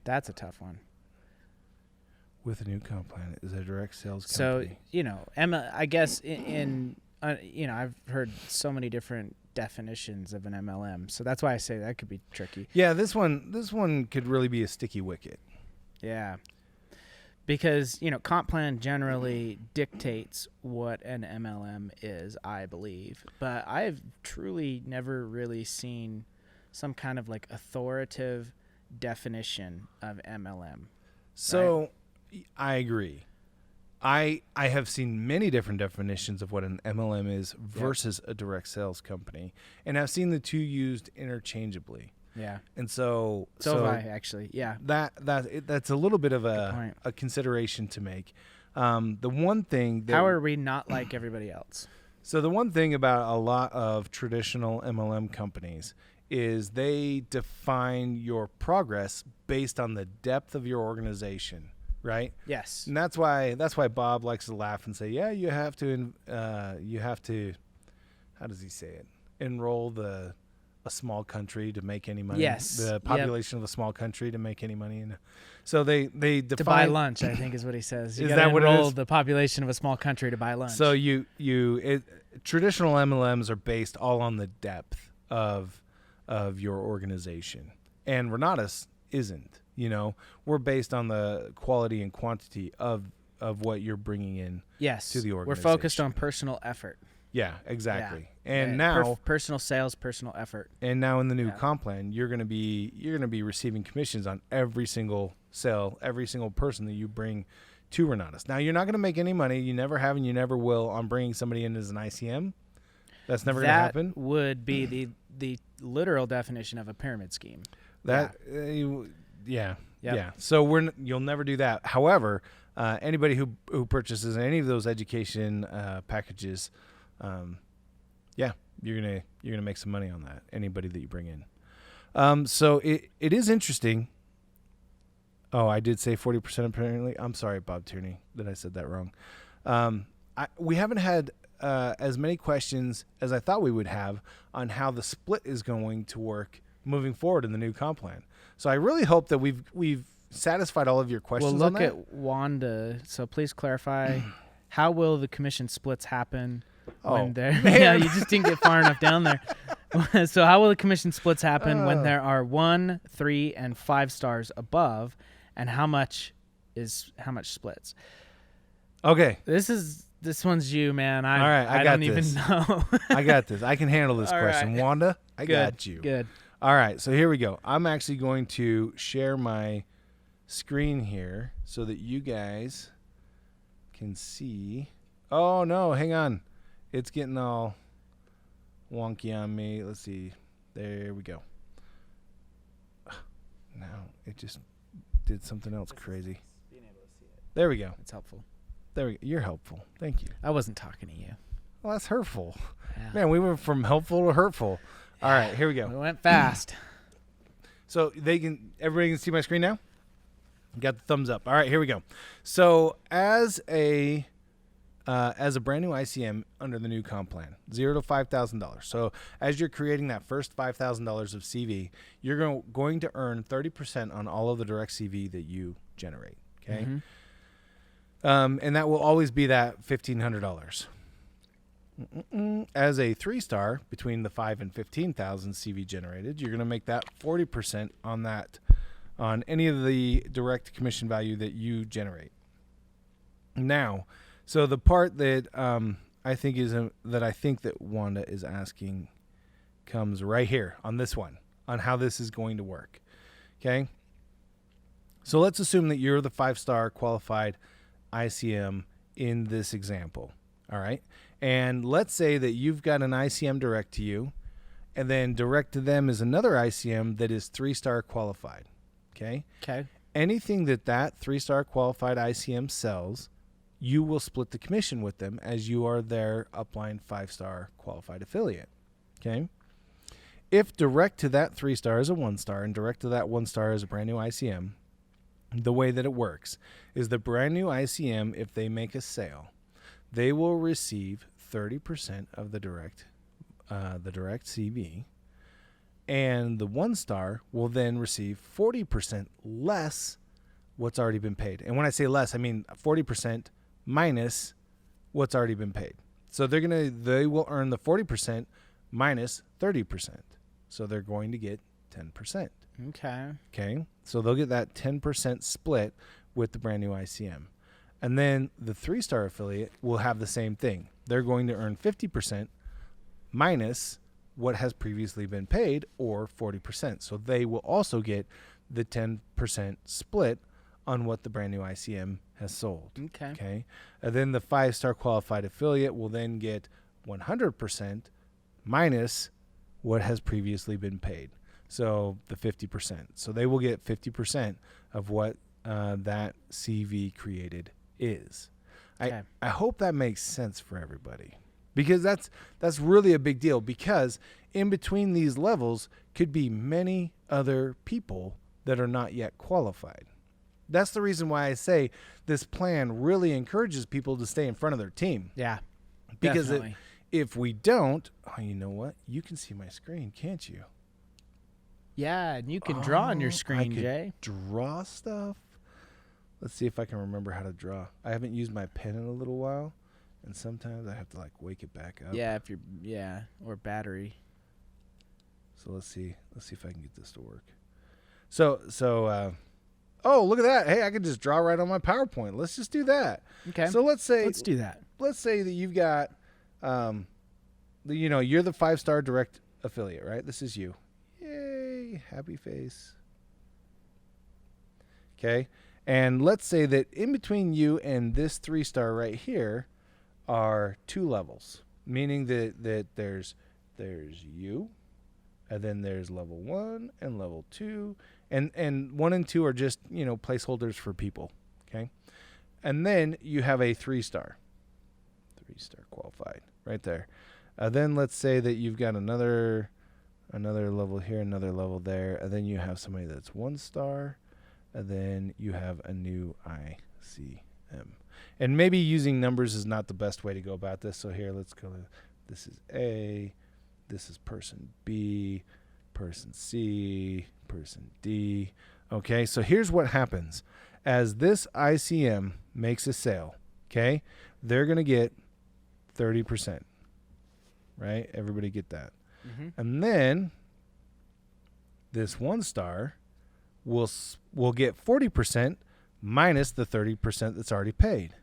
That's a tough one. With a new comp plan is a direct sales company. So, I guess I've heard so many different definitions of an MLM. So that's why I say that could be tricky. Yeah, this one could really be a sticky wicket. Yeah. Because, comp plan generally dictates what an MLM is, I believe. But I've truly never really seen some kind of like authoritative definition of MLM. So... Right? I agree. I have seen many different definitions of what an MLM is versus a direct sales company, and I've seen the two used interchangeably. Yeah. And so have I, actually. Yeah. That's a little bit of a consideration to make. The one thing that, how are we not like everybody else? So the one thing about a lot of traditional MLM companies is they define your progress based on the depth of your organization. Right? Yes. And that's why Bob likes to laugh and say, yeah, you have to, how does he say it? Enroll a small country to make any money. Yes. The population of a small country to make any money. And so they define. To buy lunch, I think is what he says. You is that what it enroll is? the population of a small country to buy lunch. So traditional MLMs are based all on the depth of your organization. And Renatus isn't. We're based on the quality and quantity of of what you're bringing in Yes. to the We're organization. focused on personal effort. Yeah, exactly. Yeah. And now personal sales, personal effort. And now in the new Yeah. comp plan, you're gonna be receiving commissions on every single sale, every single person that you bring to Renatus. Now you're not gonna make any money. You never have, and you never will on bringing somebody in as an ICM. That's never gonna happen. That would be the literal definition of a pyramid scheme. That Yep. yeah. So you'll never do that. However, anybody who purchases any of those education packages, you're gonna make some money on that. Anybody that you bring in. So it is interesting. Oh, I did say 40% apparently. I'm sorry, Bob Tierney, that I said that wrong. We haven't had as many questions as I thought we would have on how the split is going to work moving forward in the new comp plan. So I really hope that we've satisfied all of your questions. Well, look on that. at Wanda. So please clarify, how will the commission splits happen when there? Yeah, you just didn't get far enough down there. So how will the commission splits happen when there are 1, 3, and 5 stars above, and how much splits? Okay. This one's you, man. All right, I got don't even this. know. I got this. I can handle this All question. right. Wanda, I Good, got you. Good. All right, so here we go. I'm actually going to share my screen here so that you guys can see. Oh, no, hang on. It's getting all wonky on me. Let's see. There we go. Now it just did something else crazy. Being able to see it. There we go. It's helpful. There we go. You're helpful. Thank you. I wasn't talking to you. Well, that's hurtful. Yeah. Man, we went from helpful to hurtful. All right, here we go. We went fast. So everybody can see my screen now? Got the thumbs up. All right, here we go. So as a brand new ICM under the new comp plan, $0 to $5,000. So as you're creating that first $5,000 of CV, you're going to earn 30% on all of the direct CV that you generate. Okay, and that will always be that $1,500. As a 3-star, between the 5 and 15,000 CV generated, you're going to make that 40% on that, on any of the direct commission value that you generate. Now, so the part that I think that Wanda is asking comes right here on this one, on how this is going to work. Okay, so let's assume that you're the 5-star qualified ICM in this example. All right. And let's say that you've got an ICM direct to you, and then direct to them is another ICM that is 3-star qualified. Okay. Okay. Anything that 3-star qualified ICM sells, you will split the commission with them as you are their upline 5-star qualified affiliate. Okay. If direct to that 3-star is a 1-star and direct to that 1-star is a brand new ICM, the way that it works is the brand new ICM, if they make a sale, they will receive 30% of the direct CV, and the 1-star will then receive 40% less what's already been paid. And when I say less, I mean 40% minus what's already been paid. So they will earn the 40% minus 30%. So they're going to get 10%. Okay. Okay. So they'll get that 10% split with the brand new ICM. And then the 3-star affiliate will have the same thing. They're going to earn 50% minus what has previously been paid, or 40%. So they will also get the 10% split on what the brand new ICM has sold. Okay. Okay. And then the 5-star qualified affiliate will then get 100% minus what has previously been paid. So the 50%. So they will get 50% of what that CV created is. Okay. I hope that makes sense for everybody, because that's really a big deal, because in between these levels could be many other people that are not yet qualified. That's the reason why I say this plan really encourages people to stay in front of their team. Yeah. Because definitely. if we don't, you know what? You can see my screen, can't you? Yeah, and you can draw on your screen, I could Jay. draw stuff. Let's see if I can remember how to draw. I haven't used my pen in a little while, and sometimes I have to wake it back up. Yeah, or battery. So let's see if I can get this to work. So Oh, look at that. Hey, I can just draw right on my PowerPoint. Let's just do that. Okay. So let's do that. Let's say that you've got, you're the 5-star direct affiliate, right? This is you. Yay, happy face. Okay. And let's say that in between you and this 3-star right here are 2 levels, meaning that there's you, and then there's level 1 and level 2, and 1 and 2 are just, placeholders for people. Okay. And then you have a 3-star qualified right there. Then let's say that you've got another level here, another level there, and then you have somebody that's 1 star, and then you have a new ICM. And maybe using numbers is not the best way to go about this. So here, let's go. This is A, this is person B, person C, person D. Okay, so here's what happens. As this ICM makes a sale, okay, they're going to get 30%, right? Everybody get that. Mm-hmm. And then this 1-star will get 40% minus the 30% that's already paid.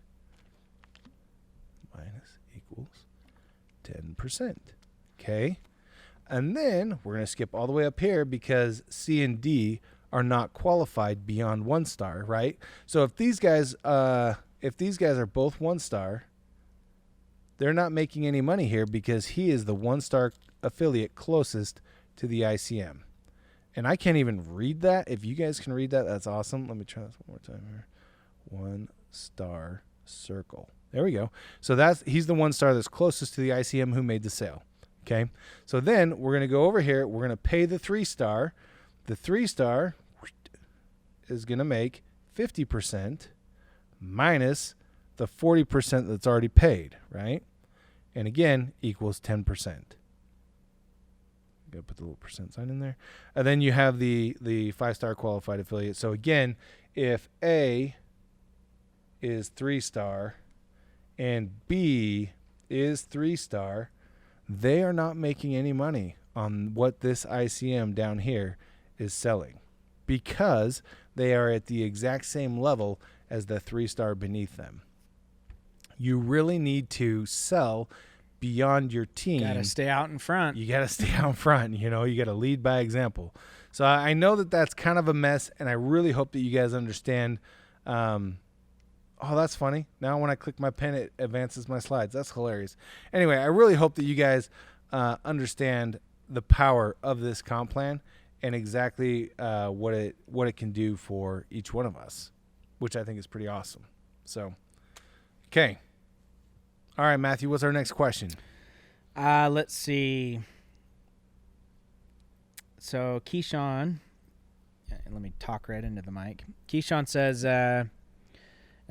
Minus equals 10%. Okay? And then we're going to skip all the way up here because C and D are not qualified beyond 1-star, right? So if these guys are both 1-star, they're not making any money here because he is the 1-star affiliate closest to the ICM. And I can't even read that. If you guys can read that, that's awesome. Let me try this one more time here. 1-star circle. There we go. So he's the 1-star that's closest to the ICM who made the sale. Okay. So then we're going to go over here. We're going to pay the 3-star. The 3-star is going to make 50% minus the 40% that's already paid, right? And again, equals 10%. Got to put the little percent sign in there. And then you have the 5-star qualified affiliate. So again, if A is 3-star and B is 3-star, they are not making any money on what this ICM down here is selling because they are at the exact same level as the 3-star beneath them. You really need to sell beyond your team. Got to stay out in front. You got to stay out front. You got to lead by example. So I know that that's kind of a mess, and I really hope that you guys understand. Oh, that's funny. Now when I click my pen, it advances my slides. That's hilarious. Anyway, I really hope that you guys understand the power of this comp plan and exactly what it can do for each one of us, which I think is pretty awesome. So, okay. All right, Matthew, what's our next question? Let's see. So Keyshawn, let me talk right into the mic. Keyshawn says, an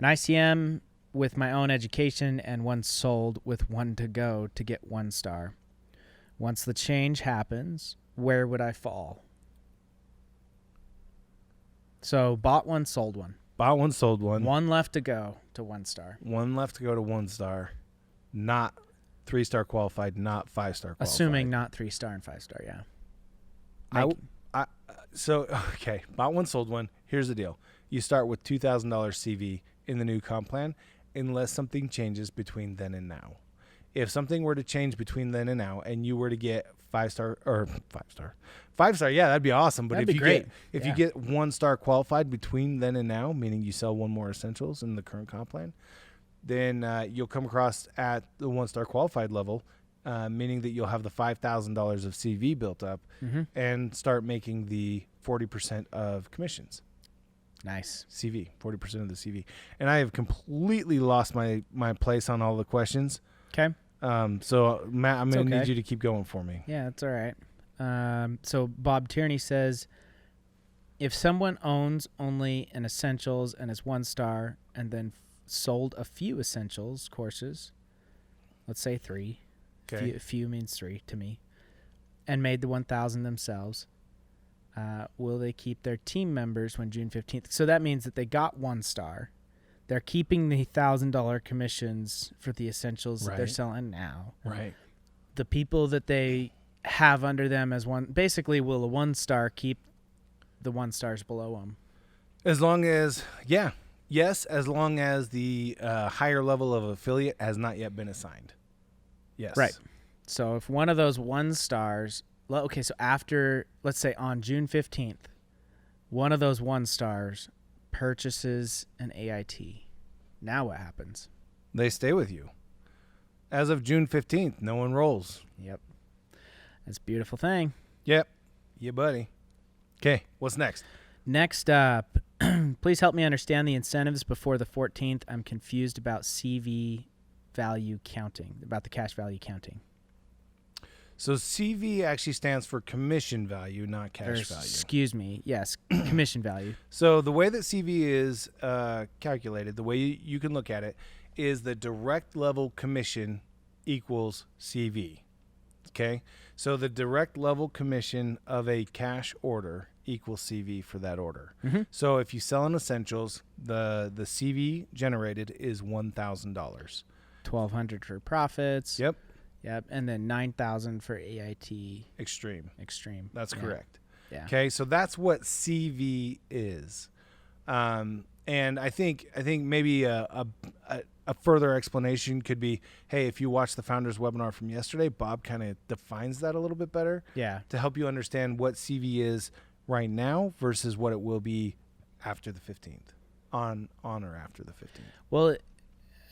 ICM with my own education and 1 sold with 1 to go to get 1 star. Once the change happens, where would I fall? So bought 1, sold 1. Bought 1, sold 1. 1 left to go to 1 star. 1 left to go to 1-star. Not 3-star qualified, not 5-star qualified. Assuming not 3-star and 5-star, yeah. Okay, bought 1, sold 1. Here's the deal. You start with $2,000 CV in the new comp plan unless something changes between then and now. If something were to change between then and now and you were to get 5-star, yeah, that'd be awesome. But That'd be great. You get 1-star qualified between then and now, meaning you sell 1 more essentials in the current comp plan, then you'll come across at the 1-star qualified level, meaning that you'll have the $5,000 of CV built up and start making the 40% of commissions. Nice. CV, 40% of the CV. And I have completely lost my place on all the questions. Okay. So, Matt, I'm going to okay. need you to keep going for me. Yeah, that's all right. So Bob Tierney says, if someone owns only an essentials and is 1-star and then sold a few essentials courses, let's say 3. Okay. Few means 3 to me, and made the 1,000 themselves, will they keep their team members when June 15th? So that means that they got 1-star. They're keeping the $1,000 commissions for the essentials that they're selling now. Right. The people that they have under them as 1, basically will a 1-star keep the 1-stars below them? As long as, yes, as long as the higher level of affiliate has not yet been assigned. Yes. Right. So if one of those 1 stars, okay, so after, let's say on June 15th, one of those 1 stars purchases an AIT. Now what happens? They stay with you. As of June 15th, no one rolls. Yep. That's a beautiful thing. Yep. Yeah, buddy. Okay, what's next? Next up, please help me understand the incentives before the 14th. I'm confused about CV value counting, about the cash value counting. So CV actually stands for commission value, not cash value. Excuse me. Yes, commission value. So the way that CV is calculated, the way you can look at it, is the direct level commission equals CV. Okay? So the direct level commission of a cash order equals CV for that order. Mm-hmm. So if you sell in essentials, the CV generated is $1,000. $1,200 for profits. Yep. Yep. And then $9,000 for AIT Extreme. That's correct. Yeah. Okay, so that's what CV is. And I think maybe a further explanation could be, hey, if you watch the founders webinar from yesterday, Bob kind of defines that a little bit better. Yeah. To help you understand what CV is right now versus what it will be after the 15th, on or after the 15th. Well,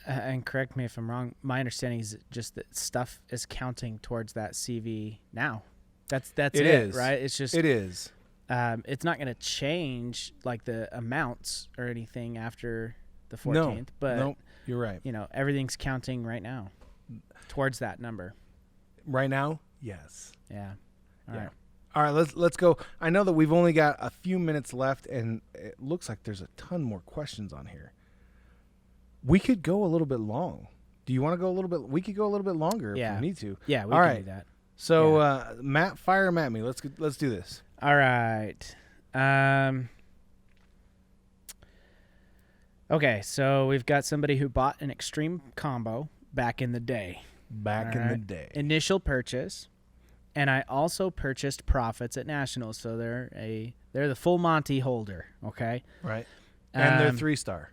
and correct me if I'm wrong, my understanding is just that stuff is counting towards that CV now. That's it, right? It's just it is. It's not going to change like the amounts or anything after the 14th, but you're right. Everything's counting right now towards that number. Right now, yes. Yeah. All right. All right, let's go. I know that we've only got a few minutes left, and it looks like there's a ton more questions on here. We could go a little bit long. Do you want to go a little bit? We could go a little bit longer if we need to. Yeah, we All can right. do that. So, Matt, fire them at me. Let's do this. All right. Okay, so we've got somebody who bought an extreme combo back in the day. Initial purchase, and I also purchased profits at Nationals, so they're the full Monty holder. Okay. Right. And they're 3-star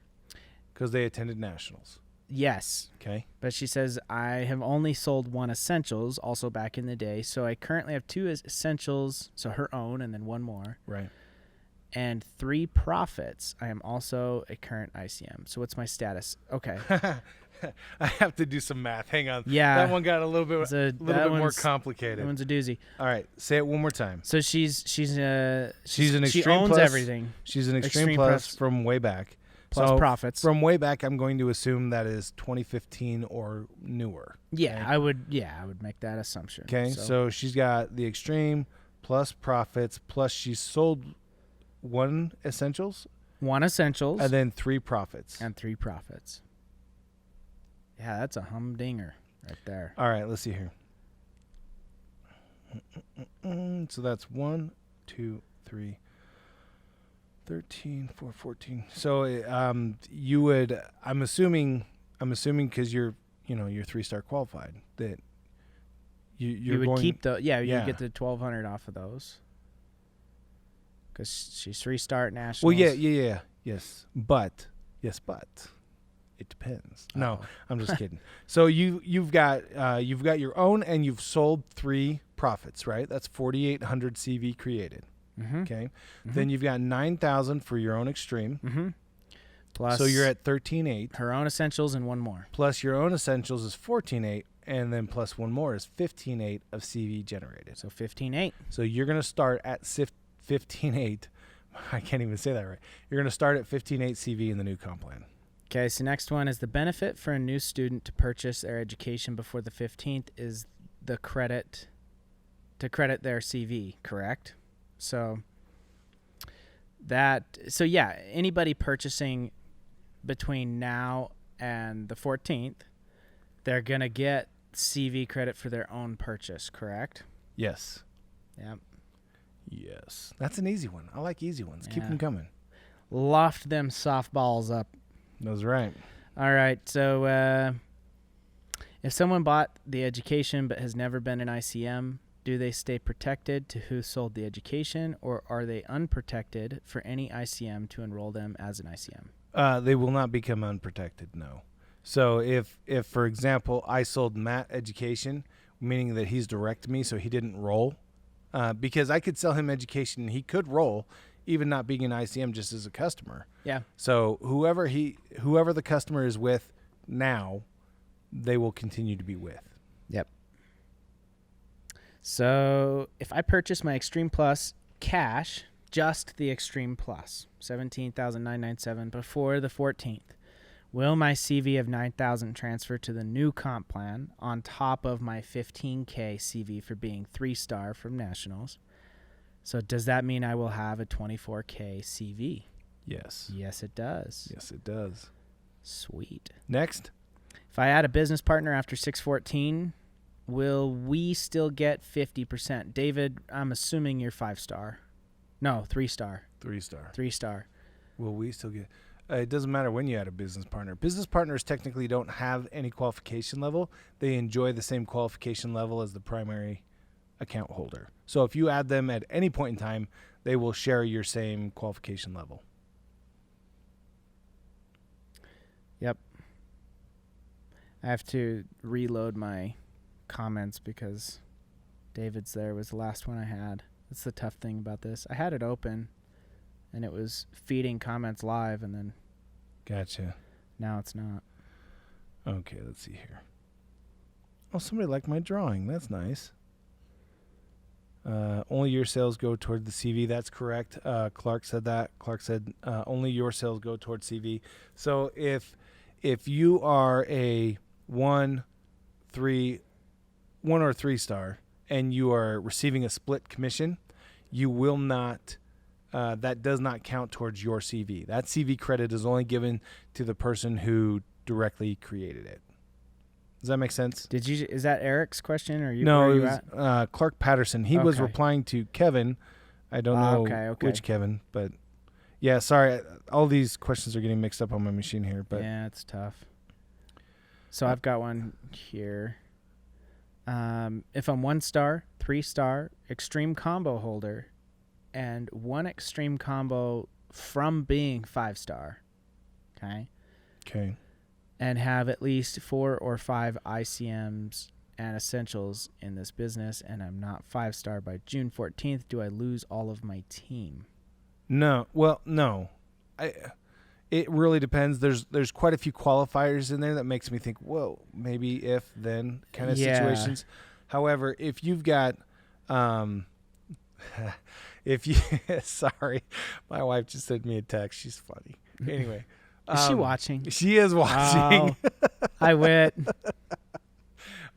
because they attended Nationals. Yes. Okay. But she says, I have only sold 1 essentials, also back in the day. So I currently have 2 essentials, so her own, and then 1 more. Right. And 3 profits. I am also a current ICM. So what's my status? Okay. I have to do some math. Hang on. Yeah. That one got a little bit more complicated. That one's a doozy. All right. Say it one more time. So she's an extreme she owns plus, everything. She's an extreme plus from way back. Plus profits. From way back, I'm going to assume that is 2015 or newer. Yeah, okay? I would make that assumption. Okay, so she's got the extreme plus profits plus she's sold 1 essentials. 1 essentials. And then 3 profits. Yeah, that's a humdinger right there. All right, let's see here. So that's 1, 2, 3. 13, 4, 14. So you would, I'm assuming because you're 3-star qualified that you would keep the you get the 1,200 off of those because she's 3-star at Nationals. Well, yes, but it depends. Uh-oh. No, I'm just kidding. So you've got your own and you've sold 3 profits, right? That's 4,800 CV created. Mm-hmm. Okay. Mm-hmm. Then you've got 9,000 for your own extreme. Mm-hmm. Plus, so you're at 13,800. Her own essentials and 1 more. Plus your own essentials is 14,800, and then plus 1 more is 15,800 of CV generated. So 15,800. So you're gonna start at 15,800. I can't even say that right. You're gonna start at 15,800 CV in the new comp plan. Okay. So next one is the benefit for a new student to purchase their education before the 15th is the credit to credit their CV. Correct. So anybody purchasing between now and the 14th, they're going to get CV credit for their own purchase, correct? Yes. Yep. Yes. That's an easy one. I like easy ones. Keep them coming. Loft them softballs up. That's right. All right. So if someone bought the education but has never been an ICM, do they stay protected to who sold the education, or are they unprotected for any ICM to enroll them as an ICM? They will not become unprotected, no. So if for example, I sold Matt education, meaning that he's direct to me, so he didn't roll, because I could sell him education and he could roll, even not being an ICM, just as a customer. Yeah. So whoever the customer is with now, they will continue to be with. Yep. So if I purchase my Extreme Plus cash, just the Extreme Plus, $17,997 before the 14th, will my CV of $9,000 transfer to the new comp plan on top of my $15K CV for being 3-star from Nationals? So does that mean I will have a $24K CV? Yes. Yes, it does. Yes, it does. Sweet. Next. If I add a business partner after 614, will we still get 50%? David, I'm assuming you're 5-star. No, 3-star. 3-star. 3-star. Will we still get... it doesn't matter when you add a business partner. Business partners technically don't have any qualification level. They enjoy the same qualification level as the primary account holder. So if you add them at any point in time, they will share your same qualification level. Yep. I have to reload my comments because David's there was the last one I had. That's the tough thing about this. I had it open and it was feeding comments live, and then Gotcha. now it's not. Okay, let's see here. Oh, somebody liked my drawing. That's nice. Only your sales go toward the CV. That's correct. Clark said that. Clark said only your sales go toward CV. So if you are a 1 or 3-star and you are receiving a split commission, you will not. That does not count towards your CV. That CV credit is only given to the person who directly created it. Does that make sense? Is that Eric's question, or you? No, where are it you was at? Clark Patterson. He was Okay. replying to Kevin. I don't know Okay. which Kevin, but yeah, sorry. All these questions are getting mixed up on my machine here. But Yeah, it's tough. So I've got one here. If I'm 1-star, 3-star, extreme combo holder, and 1 extreme combo from being 5-star, okay, and have at least 4 or 5 ICMs and essentials in this business, and I'm not 5-star by June 14th, do I lose all of my team? no. Well, no. It really depends. There's quite a few qualifiers in there that makes me think, whoa, maybe if then kind of situations. However, if you've got, sorry, my wife just sent me a text. She's funny. Anyway. Is she watching? She is watching. Oh, I wit.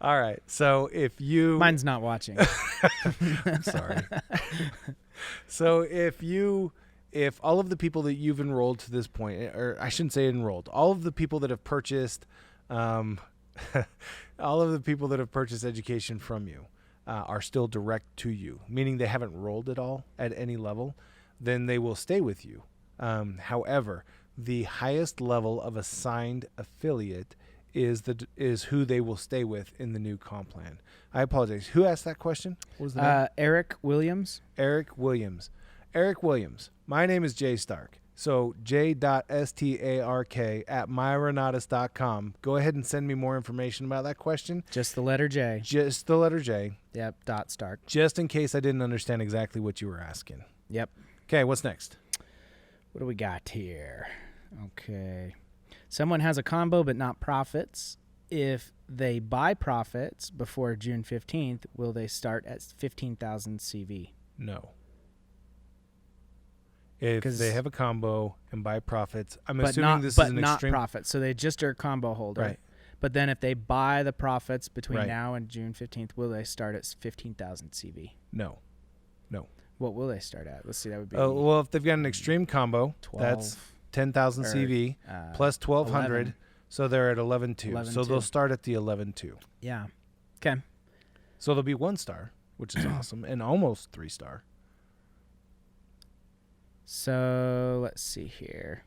All right. So if you... Mine's not watching. I'm sorry. So if all of the people that you've enrolled to this point, or I shouldn't say enrolled, all of the people that have purchased, all of the people that have purchased education from you are still direct to you, meaning they haven't rolled at all at any level, then they will stay with you. However, the highest level of assigned affiliate is who they will stay with in the new comp plan. I apologize. Who asked that question? What was the name? Eric Williams. Eric Williams. Eric Williams. My name is Jay Stark. So j.stark@myrenatus.com. Go ahead and send me more information about that question. Just the letter J. Just the letter J. Yep. .Stark. Just in case I didn't understand exactly what you were asking. Yep. Okay, what's next? What do we got here? Okay. Someone has a combo but not profits. If they buy profits before June 15th, will they start at 15,000 CV? No. If they have a combo and buy profits, I'm assuming this is an extreme... But not profits, so they just are a combo holder. Right. But then if they buy the profits between Right. now and June 15th, will they start at 15,000 CV? No. What will they start at? Let's see, that would be... Well, if they've got an extreme combo, 12, that's 10,000 CV plus 1,200, 11. so they're at 11.2. 11.2. So they'll start at the 11.2. Yeah. Okay. So they'll be 1-star, which is awesome, and almost 3-star. So let's see here.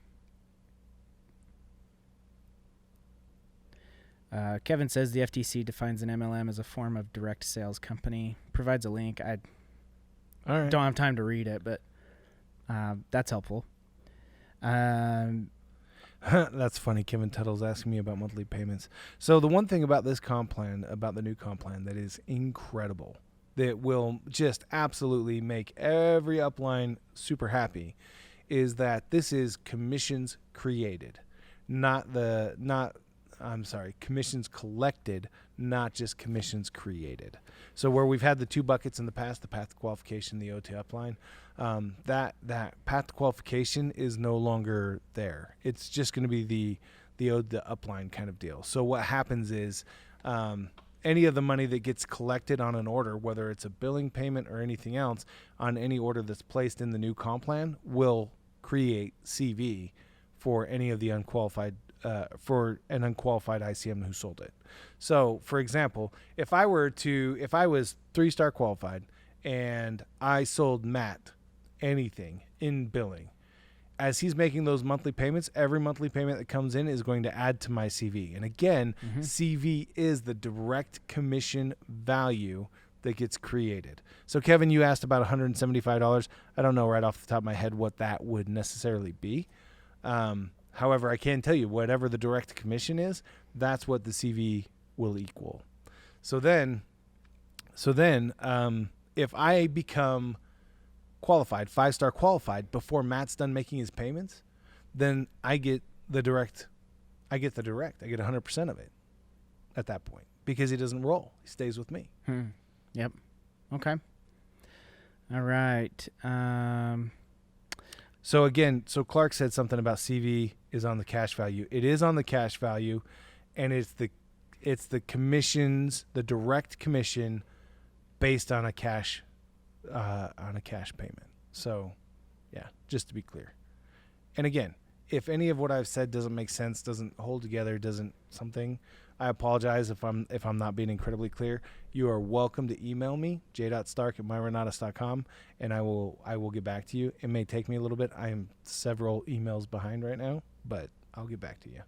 Kevin says the FTC defines an MLM as a form of direct sales company. Provides a link. I All right. don't have time to read it, but that's helpful. That's funny. Kevin Tuttle's asking me about monthly payments. So the one thing about this comp plan, about the new comp plan, that is incredible, that will just absolutely make every upline super happy, is that this is commissions created, commissions collected, not just commissions created. So where we've had the two buckets in the past, the path to qualification, the OT upline, that path to qualification is no longer there. It's just going to be the upline kind of deal. So what happens is any of the money that gets collected on an order, whether it's a billing payment or anything else, on any order that's placed in the new comp plan, will create CV for any of the unqualified for an unqualified ICM who sold it. So, for example, if I was 3-star qualified and I sold Matt anything in billing, as he's making those monthly payments, every monthly payment that comes in is going to add to my CV. And again, CV is the direct commission value that gets created. So, Kevin, you asked about $175. I don't know right off the top of my head what that would necessarily be. However, I can tell you whatever the direct commission is, that's what the CV will equal. So then, if I become qualified, 5-star qualified, before Matt's done making his payments, then I get the direct. I get 100% of it at that point because he doesn't roll. He stays with me. Yep. Okay. All right. So again, Clark said something about CV is on the cash value. It is on the cash value, and it's the commissions, the direct commission, based on a cash payment. So, yeah, just to be clear. And again, if any of what I've said doesn't make sense, doesn't hold together, doesn't something, I apologize if I'm not being incredibly clear. You are welcome to email me, j.stark@myrenatus.com, and I will get back to you. It may take me a little bit. I am several emails behind right now, but I'll get back to you.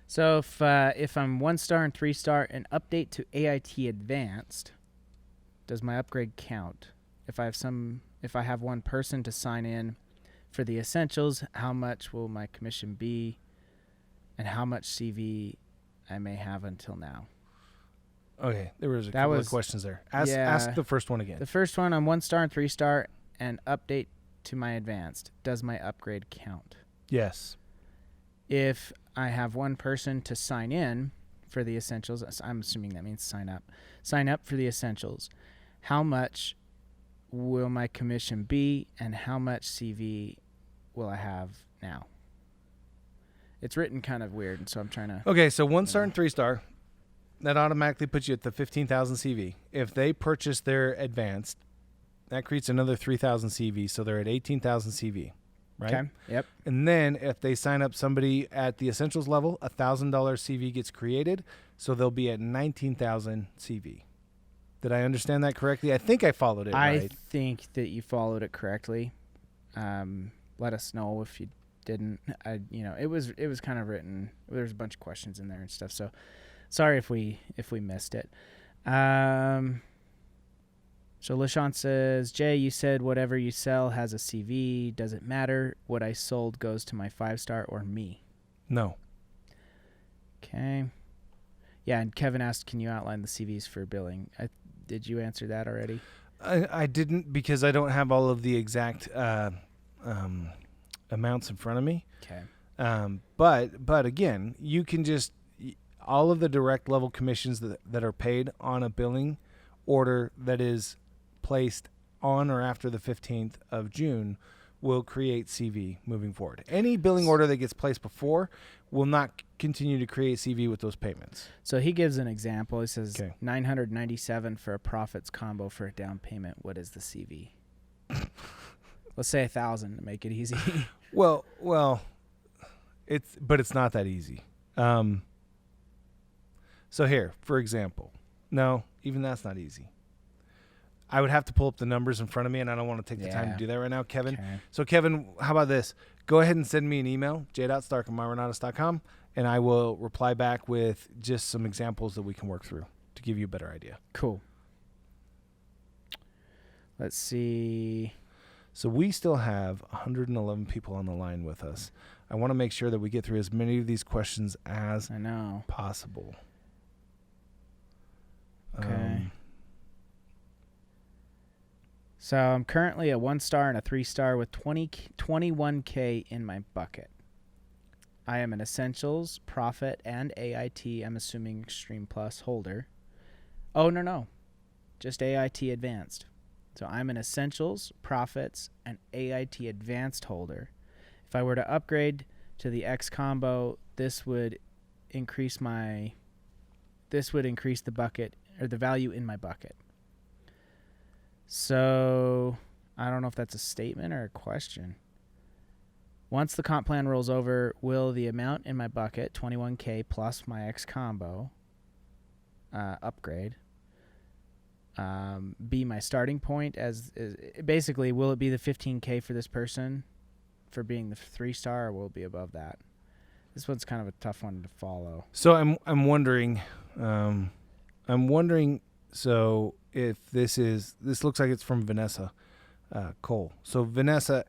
So if I'm 1-star and 3-star and update to AIT Advanced, does my upgrade count? If I have one person to sign in for the essentials, how much will my commission be, and how much CV I may have until now? Okay, there was a couple of questions there. Ask the first one again. The first one, I'm 1-star and 3-star and update to my advanced. Does my upgrade count? Yes. If I have one person to sign in for the essentials, I'm assuming that means sign up for the essentials, how much will my commission be, and how much CV will I have now? It's written kind of weird, and so I'm trying to... Okay, so 1-star and 3-star, that automatically puts you at the 15,000 CV. If they purchase their advanced, that creates another 3,000 CV, so they're at 18,000 CV, right? Okay, yep. And then if they sign up somebody at the essentials level, $1,000 CV gets created, so they'll be at 19,000 CV. Did I understand that correctly? I think I followed it right. I think that you followed it correctly. Let us know if you didn't. It was kind of written. There's a bunch of questions in there and stuff. So sorry if we missed it. So LaShawn says, Jay, you said whatever you sell has a CV. Does it matter what I sold goes to my 5-star or me? No. Okay. Yeah, and Kevin asked, can you outline the CVs for billing? Did you answer that already? I didn't, because I don't have all of the exact amounts in front of me. Okay. But again, you can just, all of the direct level commissions that are paid on a billing order that is placed on or after the 15th of June will create CV moving forward. Any billing order that gets placed before will not continue to create CV with those payments. So he gives an example. He says, okay, $997 for a profits combo for a down payment. What is the CV? Let's say $1,000 to make it easy. Well, it's not that easy. So here, for example, no, even that's not easy. I would have to pull up the numbers in front of me, and I don't want to take the time to do that right now, Kevin. Okay. So, Kevin, how about this? Go ahead and send me an email, j.stark@myrenatus.com, and I will reply back with just some examples that we can work through to give you a better idea. Cool. Let's see. So we still have 111 people on the line with us. I want to make sure that we get through as many of these questions as possible. Okay. So I'm currently a 1-star and a 3-star with 21K in my bucket. I am an Essentials, Profit, and AIT, I'm assuming Extreme Plus holder. Oh, no. Just AIT Advanced. So I'm an Essentials, Profits, and AIT Advanced holder. If I were to upgrade to the X combo, this would increase the bucket, or the value in my bucket. So I don't know if that's a statement or a question. Once the comp plan rolls over, will the amount in my bucket, 21K plus my X combo upgrade, be my starting point? Basically, will it be the 15K for this person for being the 3-star, or will it be above that? This one's kind of a tough one to follow. So I'm wondering. So if this looks like it's from Vanessa Cole. So Vanessa,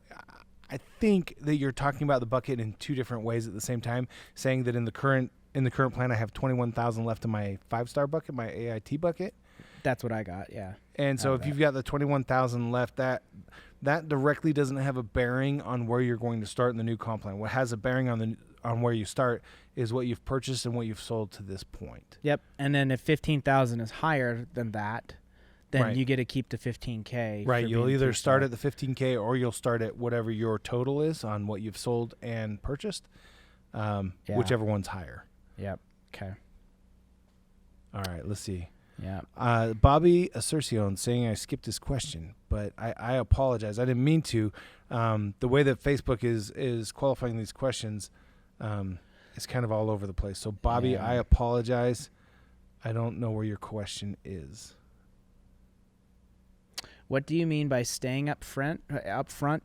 I think that you're talking about the bucket in two different ways at the same time, saying that in the current plan I have 21,000 left in my 5-star bucket, my AIT bucket. That's what I got, yeah. And so if you've got the 21,000 left, that directly doesn't have a bearing on where you're going to start in the new comp plan. What has a bearing on where you start is what you've purchased and what you've sold to this point. Yep. And then if 15,000 is higher than that, then you get to keep the 15K. Right. You'll either start at the 15K or you'll start at whatever your total is on what you've sold and purchased, whichever one's higher. Yep. Okay. All right. Let's see. Yeah. Bobby Acercion saying I skipped his question, but I apologize. I didn't mean to. The way that Facebook is qualifying these questions is kind of all over the place. So, Bobby, I apologize. I don't know where your question is. What do you mean by staying up front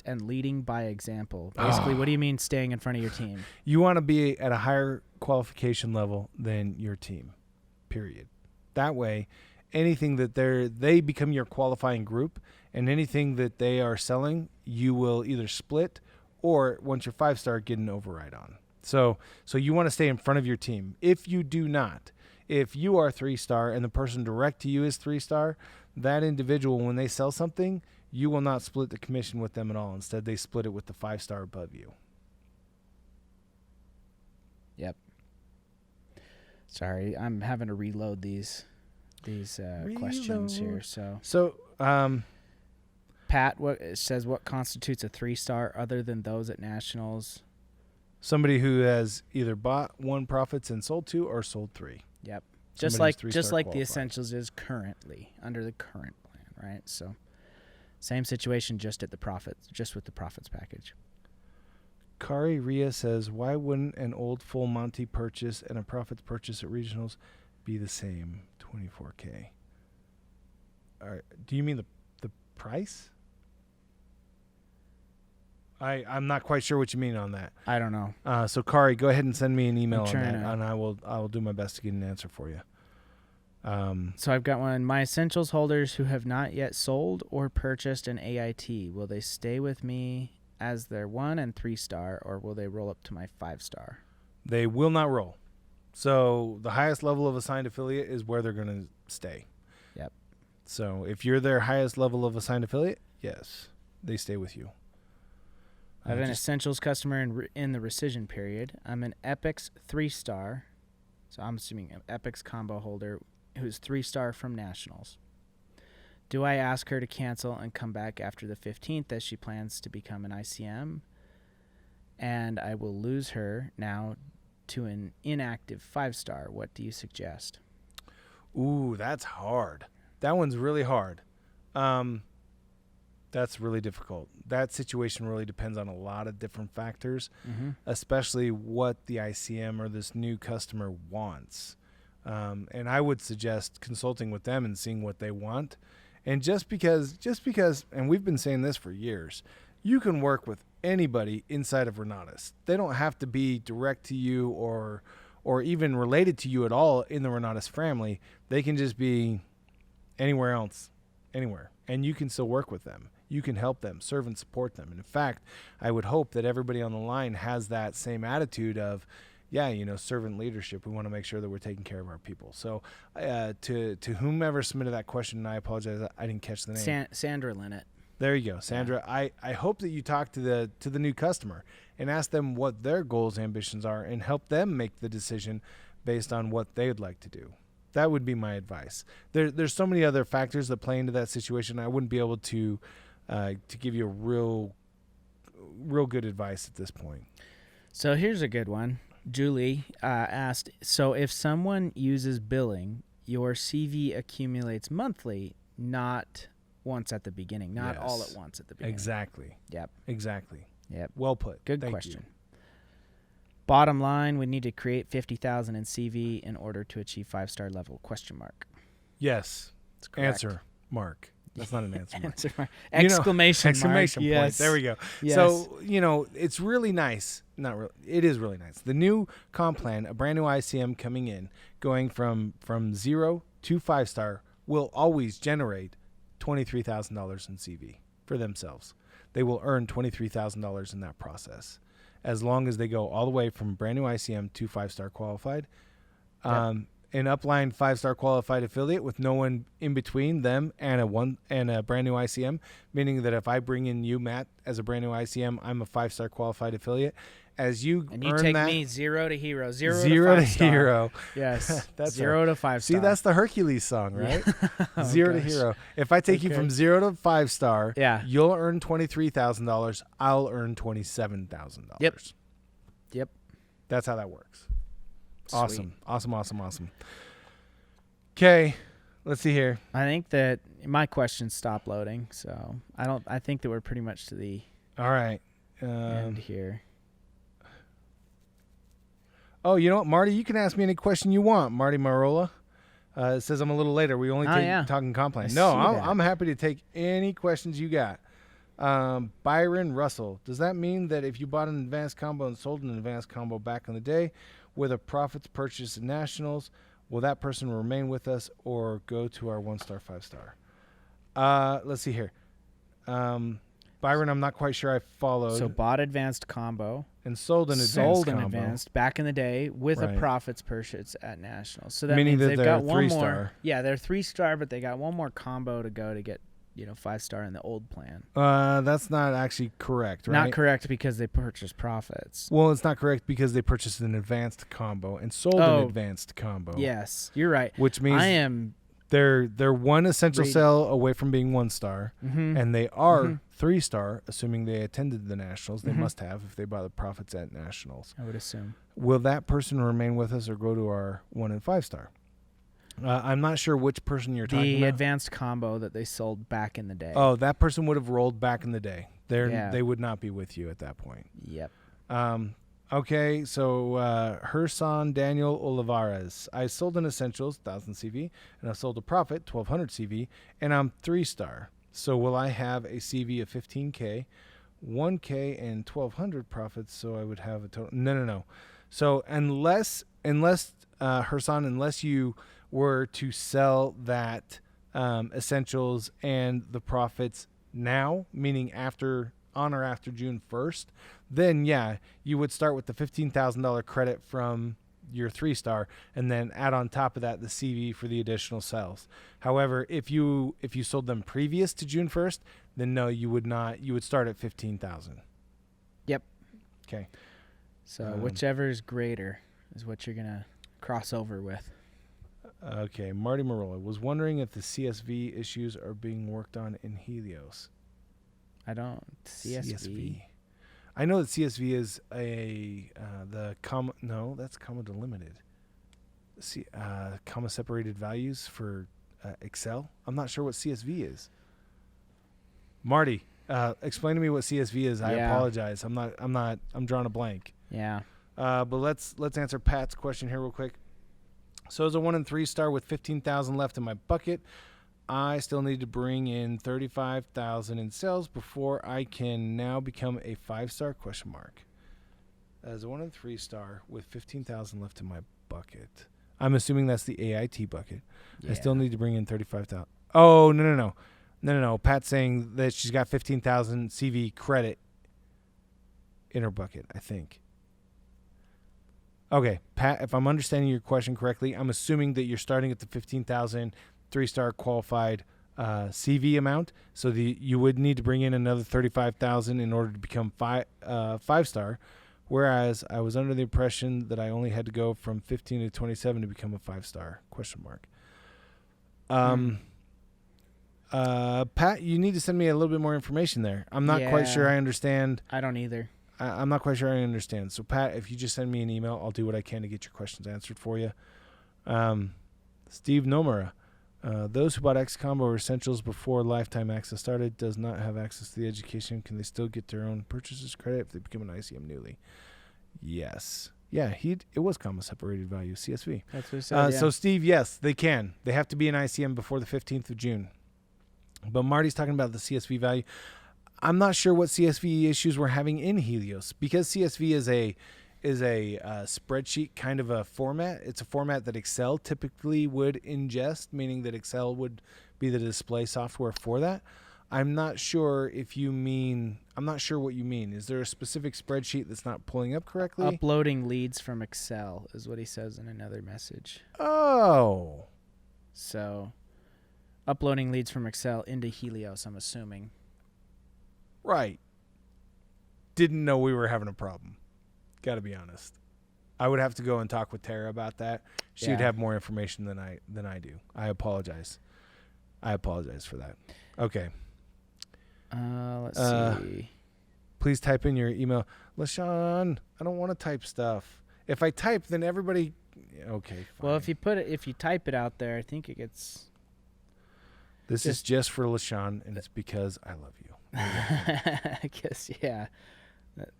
and leading by example? Basically, what do you mean staying in front of your team? You want to be at a higher qualification level than your team, period. That way, anything that they become your qualifying group, and anything that they are selling, you will either split or, once you're 5-star, get an override on. So you want to stay in front of your team. If you do not, if you are 3-star and the person direct to you is 3-star, that individual, when they sell something, you will not split the commission with them at all. Instead, they split it with the 5-star above you. Yep. Sorry, I'm having to reload these questions here. So Pat, it says what constitutes a 3-star other than those at Nationals? Somebody who has either bought 1 profits and sold 2 or sold 3. Yep. Just like the Essentials is currently under the current plan, right? So same situation, just with the profits package. Kari Ria says, why wouldn't an old full Monty purchase and a profits purchase at regionals be the same? 24K. All right. Do you mean the price? I'm not quite sure what you mean on that. I don't know. So Kari, go ahead and send me an email on that, and I will do my best to get an answer for you. So I've got one. My Essentials holders who have not yet sold or purchased an AIT, will they stay with me as their 1 and 3-star, or will they roll up to my 5-star? They will not roll. So the highest level of assigned affiliate is where they're going to stay. Yep. So if you're their highest level of assigned affiliate, yes, they stay with you. I have an Essentials customer in the rescission period. I'm an Epix 3-star, so I'm assuming an Epix combo holder who's 3-star from Nationals. Do I ask her to cancel and come back after the 15th as she plans to become an ICM? And I will lose her now to an inactive 5-star. What do you suggest? Ooh, that's hard. That one's really hard. That's really difficult. That situation really depends on a lot of different factors, especially what the ICM or this new customer wants. And I would suggest consulting with them and seeing what they want. And just because, and we've been saying this for years, you can work with anybody inside of Renatus. They don't have to be direct to you or even related to you at all in the Renatus family. They can just be anywhere else, anywhere. And you can still work with them. You can help them, serve and support them. And in fact, I would hope that everybody on the line has that same attitude of, yeah, servant leadership. We want to make sure that we're taking care of our people. So to whomever submitted that question, and I apologize, I didn't catch the name. Sandra Linnett. There you go, Sandra. Yeah. I hope that you talk to the new customer and ask them what their goals, ambitions are, and help them make the decision based on what they would like to do. That would be my advice. There's so many other factors that play into that situation. I wouldn't be able to give you a real good advice at this point. So here's a good one. Julie asked, so if someone uses billing, your CV accumulates monthly, not once at the beginning, not all at once at the beginning. Exactly. Yep. Exactly. Yep. Well put. Good Thank question. You. Bottom line, we need to create 50,000 in CV in order to achieve 5-star level, ? Yes. That's correct. Answer mark. That's not an answer mark. Answer mark. Exclamation point. Yes. There we go. Yes. So, it's really nice. It is really nice. The new comp plan, a brand new ICM coming in, going from 0 to 5-star, will always generate $23,000 in CV for themselves. They will earn $23,000 in that process, as long as they go all the way from brand new ICM to 5-star qualified. An upline 5-star qualified affiliate with no one in between them and a brand new ICM, meaning that if I bring in you, Matt, as a brand new ICM, I'm a 5-star qualified affiliate. As you and you earn take that, me 0 to hero, 0 to 5-star. hero. Yes, that's 0 to 5-star. See, that's the Hercules song, right? Yeah. 0 to hero. If I take you from 0 to 5-star, you'll earn $23,000. I'll earn $27,000. Yep. That's how that works. Sweet. Awesome. Okay, let's see here. I think that my questions stopped loading, so I think that we're pretty much to the all right end here. Oh, you know what, Marty? You can ask me any question you want, Marty Marola. It says I'm a little later. We only talking comp plan. No, I'm happy to take any questions you got. Byron Russell. Does that mean that if you bought an advanced combo and sold an advanced combo back in the day with a profits purchase at Nationals, will that person remain with us or go to our 1-star, 5-star? Let's see here. Byron, I'm not quite sure I followed. So bought advanced combo. And sold an advanced back in the day with a profits purchase at Nationals. So that meaning means that they've they're got one 3-star. more. Yeah, they're 3-star, but they got one more combo to go to get 5-star in the old plan. That's not actually correct, right? Not correct because they purchased profits. Well, it's not correct because they purchased an advanced combo and sold an advanced combo. Yes, you're right. Which means they're one essential sale away from being 1-star, and they are 3-star, assuming they attended the Nationals. They must have if they bought the profits at Nationals. I would assume. Will that person remain with us or go to our 1 and 5-star? I'm not sure which person you're talking about. The advanced combo that they sold back in the day. Oh, that person would have rolled back in the day. They would not be with you at that point. Yep. Okay, so Herson Daniel Olivares. I sold an Essentials, 1,000 CV, and I sold a Profit, 1,200 CV, and I'm 3-star. So will I have a CV of 15K, 1K, and 1,200 profits, so I would have a total... No. So unless Herson, unless you were to sell that Essentials and the profits now, meaning on or after June 1st, then you would start with the $15,000 credit from your 3-star and then add on top of that the CV for the additional sales. However, if you sold them previous to June 1st, then no, you would not. You would start at 15,000. Yep. Okay. So whichever is greater is what you're going to cross over with. Okay, Marty Marola was wondering if the CSV issues are being worked on in Helios. I don't. CSV. I know that CSV is that's comma delimited. Comma separated values for Excel. I'm not sure what CSV is. Marty, explain to me what CSV is. I apologize. I'm drawing a blank. Yeah. But let's answer Pat's question here real quick. So as a 1 and 3-star with 15,000 left in my bucket, I still need to bring in 35,000 in sales before I can now become a 5-star ? As a 1 and 3-star with 15,000 left in my bucket. I'm assuming that's the AIT bucket. Yeah. I still need to bring in 35,000. Oh, no. Pat's saying that she's got 15,000 CV credit in her bucket, I think. Okay, Pat, if I'm understanding your question correctly, I'm assuming that you're starting at the 15,000 3-star qualified CV amount. So you would need to bring in another 35,000 in order to become 5-star. Whereas I was under the impression that I only had to go from 15 to 27 to become a 5-star ? Pat, you need to send me a little bit more information there. I'm not quite sure I understand. I don't either. I'm not quite sure I understand. So, Pat, if you just send me an email, I'll do what I can to get your questions answered for you. Steve Nomura. Those who bought XCOM or Essentials before lifetime access started does not have access to the education. Can they still get their own purchases credit if they become an ICM newly? Yes. Yeah, it was comma separated value, CSV. That's what he said, So, Steve, yes, they can. They have to be an ICM before the 15th of June. But Marty's talking about the CSV value. I'm not sure what CSV issues we're having in Helios because CSV is a spreadsheet kind of a format. It's a format that Excel typically would ingest, meaning that Excel would be the display software for that. I'm not sure what you mean. Is there a specific spreadsheet that's not pulling up correctly? Uploading leads from Excel is what he says in another message. Oh. So, uploading leads from Excel into Helios, I'm assuming. Right. Didn't know we were having a problem. Got to be honest. I would have to go and talk with Tara about that. She'd have more information than I do. I apologize. For that. Okay. Let's see. Please type in your email. LaShawn, I don't want to type stuff. If I type, then everybody... Okay, fine. Well, if you type it out there, I think it gets... This is just for LaShawn, and it's because I love you. I guess, yeah.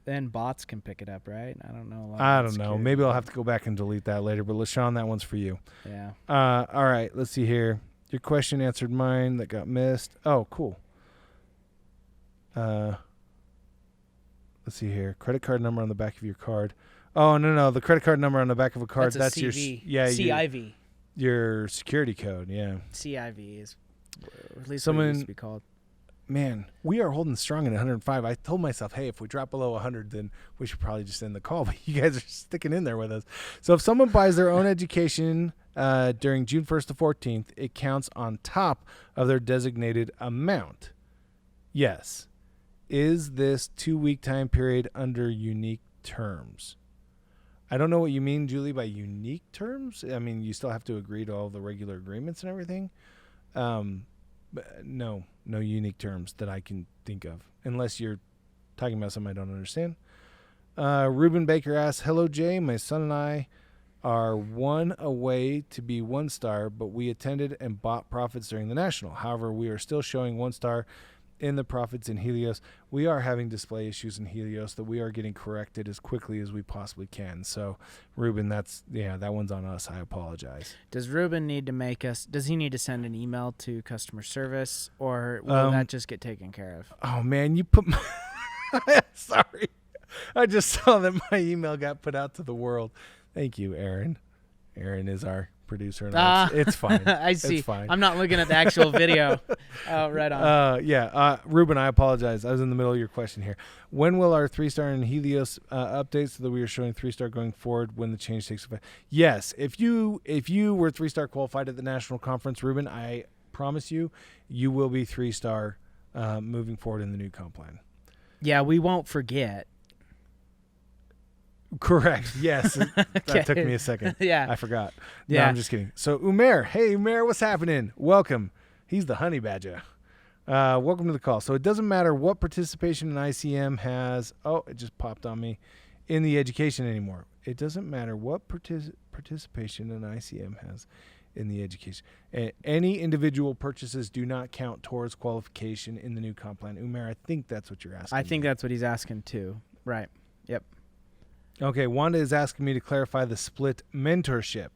Then bots can pick it up, right? I don't know. I don't know. Maybe I'll have to go back and delete that later. But LaShawn, that one's for you. Yeah. All right. Let's see here. Your question answered mine that got missed. Oh, cool. Let's see here. Credit card number on the back of your card. Oh, no. The credit card number on the back of a card. That's your CIV. Your security code. Yeah. CIV is, or at least Someone, what it used to be called. Man, we are holding strong at 105. I told myself, hey, if we drop below 100, then we should probably just end the call. But you guys are sticking in there with us. So if someone buys their own education during June 1st to 14th, it counts on top of their designated amount. Yes. Is this 2-week time period under unique terms? I don't know what you mean, Julie, by unique terms. I mean, you still have to agree to all the regular agreements and everything. But no unique terms that I can think of, unless you're talking about something I don't understand. Ruben Baker asks, hello, Jay. My son and I are 1 away to be 1-star, but we attended and bought profits during the National. However, we are still showing 1-star in the profits in Helios. We are having display issues in Helios that we are getting corrected as quickly as we possibly can. So, Ruben, that one's on us. I apologize. Does Ruben need to does he need to send an email to customer service, or will that just get taken care of? Oh, man, you put my... Sorry. I just saw that my email got put out to the world. Thank you, Aaron. Aaron is our producer. And it's fine. I see. It's fine. I'm not looking at the actual video. Oh, right on. Ruben, I apologize. I was in the middle of your question here. When will our 3-star and Helios update so that we are showing 3-star going forward when the change takes effect? Yes. If you were 3-star qualified at the national conference, Ruben, I promise you will be 3-star moving forward in the new comp plan. Yeah, we won't forget. Correct. Yes. Okay. That took me a second. Yeah. I forgot. Yeah. No, I'm just kidding. So Umair. Hey, Umair, what's happening? Welcome. He's the honey badger. Welcome to the call. So it doesn't matter what participation an ICM has. Oh, it just popped on me in the education anymore. It doesn't matter what participation an ICM has in the education. Any individual purchases do not count towards qualification in the new comp plan. Umair, I think that's what you're asking. I think that's what he's asking too. Right. Yep. Okay, Wanda is asking me to clarify the split mentorship.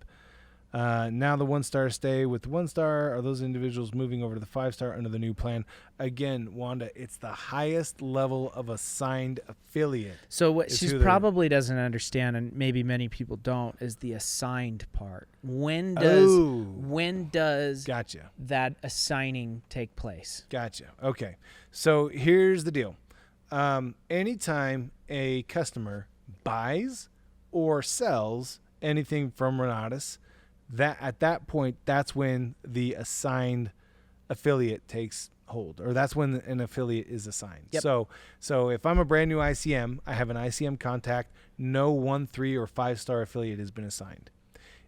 Now the 1-star stay with the 1-star. Are those individuals moving over to the 5-star under the new plan? Again, Wanda, it's the highest level of assigned affiliate. So what is she who they're- probably doesn't understand, and maybe many people don't, is the assigned part. When does Gotcha. that assigning take place? Gotcha. Okay. So here's the deal. Anytime a customer buys or sells anything from Renatus, that at that point, that's when the assigned affiliate takes hold, or that's when an affiliate is assigned. Yep. So if I'm a brand new ICM, I have an ICM contact, no 1, 3, or 5-star affiliate has been assigned.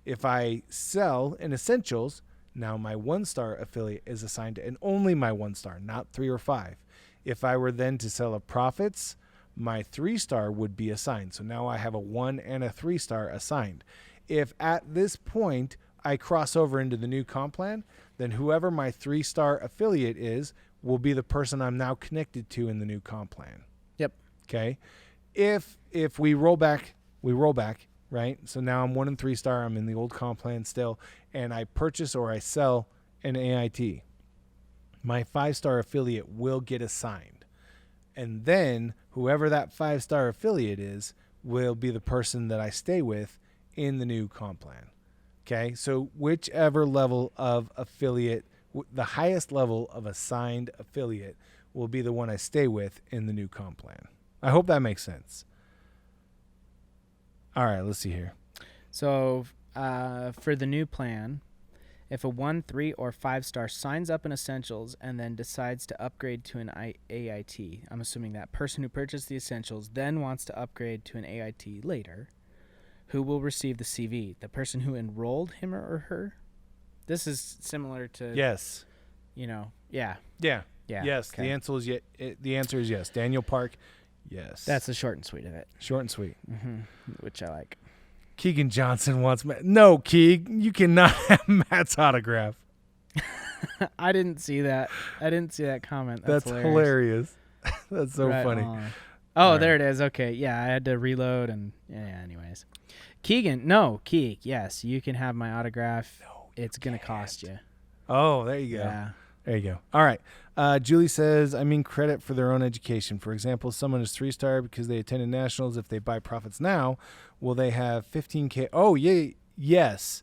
If I sell in Essentials, now my 1-star affiliate is assigned, and only my 1-star, not 3 or 5. If I were then to sell a Profits, my 3-star would be assigned. So now I have a 1 and a 3-star assigned. If at this point I cross over into the new comp plan, then whoever my 3-star affiliate is will be the person I'm now connected to in the new comp plan. Yep. Okay. If we roll back, right? So now I'm 1 and 3-star. I'm in the old comp plan still, and I purchase or I sell an AIT. My 5-star affiliate will get assigned. And then whoever that 5-star affiliate is will be the person that I stay with in the new comp plan. Okay, so whichever level of affiliate, the highest level of assigned affiliate will be the one I stay with in the new comp plan. I hope that makes sense. All right, let's see here. So for the new plan, if a 1, 3, or 5-star signs up in Essentials and then decides to upgrade to an AIT, I'm assuming that person who purchased the Essentials then wants to upgrade to an AIT later, who will receive the CV? The person who enrolled him or her? This is similar to, Yes. Yeah. Yeah. Yeah. Yes. Okay. The answer is yes. Daniel Park. Yes. That's the short and sweet of it, short and sweet. which I like. Keegan Johnson wants Matt. No, Keeg, you cannot have Matt's autograph. I didn't see that. I didn't see that comment. That's hilarious. That's so Right funny. on. All Oh, right. there it is. Okay. Yeah, I had to reload and anyways. Keeg, yes, you can have my autograph. No, it's going to cost you. Oh, there you go. Yeah. There you go. All right. Julie says, I mean credit for their own education. For example, someone is 3-star because they attended nationals. If they buy Profits now, will they have 15K? Oh, yeah. Yes.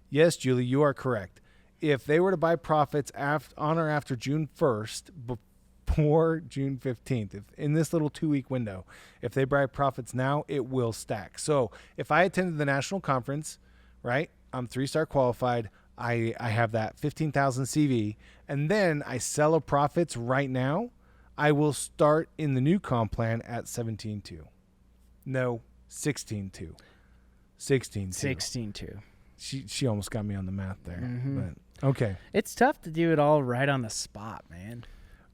Yes, Julie, you are correct. If they were to buy Profits on or after June 1st, before June 15th, if in this little 2-week window, if they buy Profits now, it will stack. So if I attended the national conference, right, I'm 3-star qualified, I have that 15,000 CV, and then I sell a Profits right now, I will start in the new comp plan at 17.2. No, 16.2. 16.2. 16-2. She almost got me on the math there. Mhm. But okay. It's tough to do it all right on the spot, man.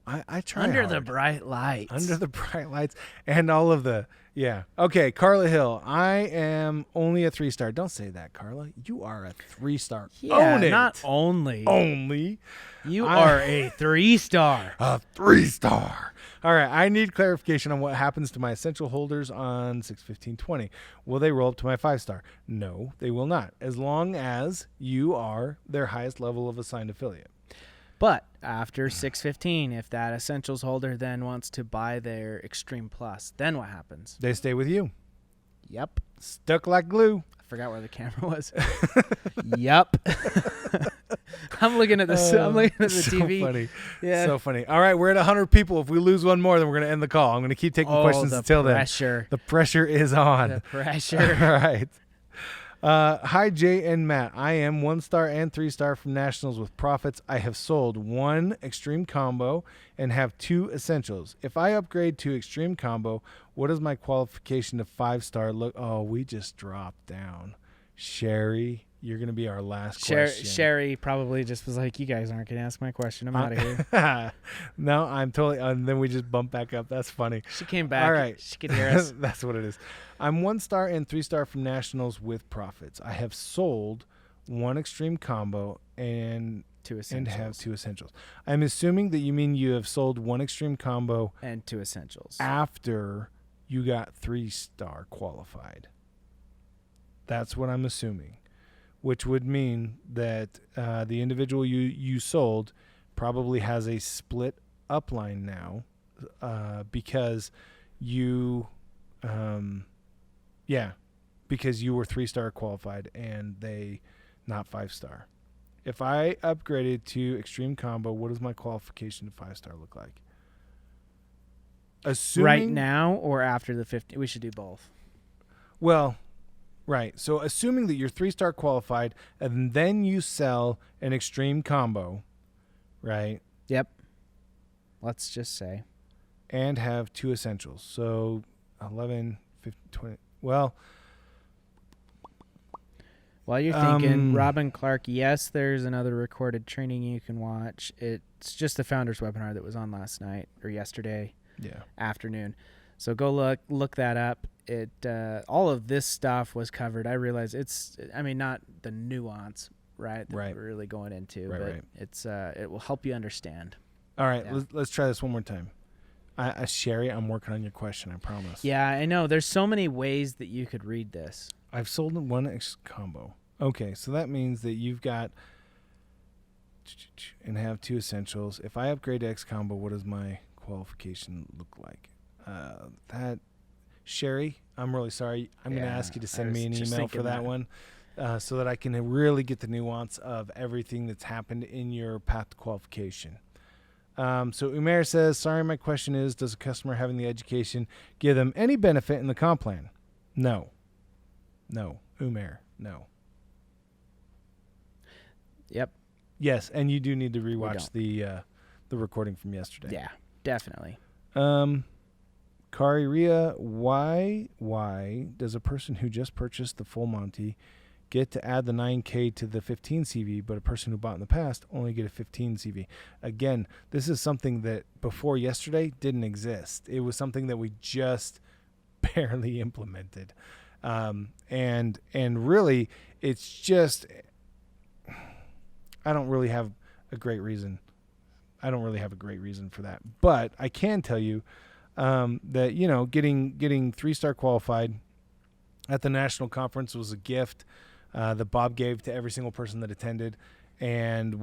I try Under hard. the bright lights. Under the bright lights and all of the, yeah. Okay, Carla Hill, I am only a 3-star. Don't say that, Carla. You are a 3-star. Yeah, Own it. not only. Only You are a 3-star. a 3-star. All right, I need clarification on what happens to my essential holders on 6/15/20. Will they roll up to my 5-star? No, they will not, as long as you are their highest level of assigned affiliate. But after 6/15, if that Essentials holder then wants to buy their Extreme Plus, then what happens? They stay with you. Yep. Stuck like glue. I forgot where the camera was. Yep. I'm looking at this. I'm looking at the so TV. Funny. Yeah. So funny. All right, we're at 100 people. If we lose one more, then we're going to end the call. I'm going to keep taking questions the until pressure. then. The pressure is on. The pressure. All right. Hi, Jay and Matt. I am 1-star and 3-star from Nationals with Profits. I have sold 1 Extreme Combo and have 2 Essentials. If I upgrade to Extreme Combo, what is my qualification to 5-star? Look, oh, we just dropped down. Sherry, you're going to be our last question. Sherry probably just was like, you guys aren't going to ask my question. I'm out of here. No, I'm totally. And then we just bump back up. That's funny. She came back. All right. She could hear us. That's what it is. I'm 1-star and 3-star from Nationals with Profits. I have sold 1 Extreme Combo and 2 Essentials. have 2 Essentials. I'm assuming that you mean you have sold 1 Extreme Combo And 2 Essentials. after you got 3-star qualified. That's what I'm assuming. which would mean that the individual you sold probably has a split upline now because you because you were 3-star qualified and they not 5-star. If I upgraded to Extreme Combo, what does my qualification to 5-star look like? Assuming, right now or after the 50? We should do both. Well, right. So assuming that you're 3-star qualified and then you sell an Extreme Combo, right? Yep. Let's just say. And have 2 essentials. So 11, 15, 20. Well, while you're thinking, Robin Clark, yes, there's another recorded training you can watch. It's just the founders webinar that was on last night or yesterday afternoon. So go look that up. It all of this stuff was covered. I realize not the nuance, right? That we're really going into, but it's it will help you understand. All right, let's try this one more time. Sherry, I'm working on your question, I promise. Yeah, I know. There's so many ways that you could read this. I've sold 1 X combo. Okay, so that means that you've got and have 2 essentials. If I upgrade to X combo, what does my qualification look like? Sherry, I'm really sorry. I'm going to ask you to send me an email for that one so that I can really get the nuance of everything that's happened in your path to qualification. So Umair says, sorry, my question is, does a customer having the education give them any benefit in the comp plan? No. Umair, no. Yep. Yes, and you do need to rewatch the recording from yesterday. Yeah, definitely. Kari Ria, why does a person who just purchased the full Monty get to add the 9K to the 15 CV, but a person who bought in the past only get a 15 CV? Again, this is something that before yesterday didn't exist. It was something that we just barely implemented. And really, it's just, I don't really have a great reason for that. But I can tell you that, getting 3-star qualified at the national conference was a gift that Bob gave to every single person that attended. And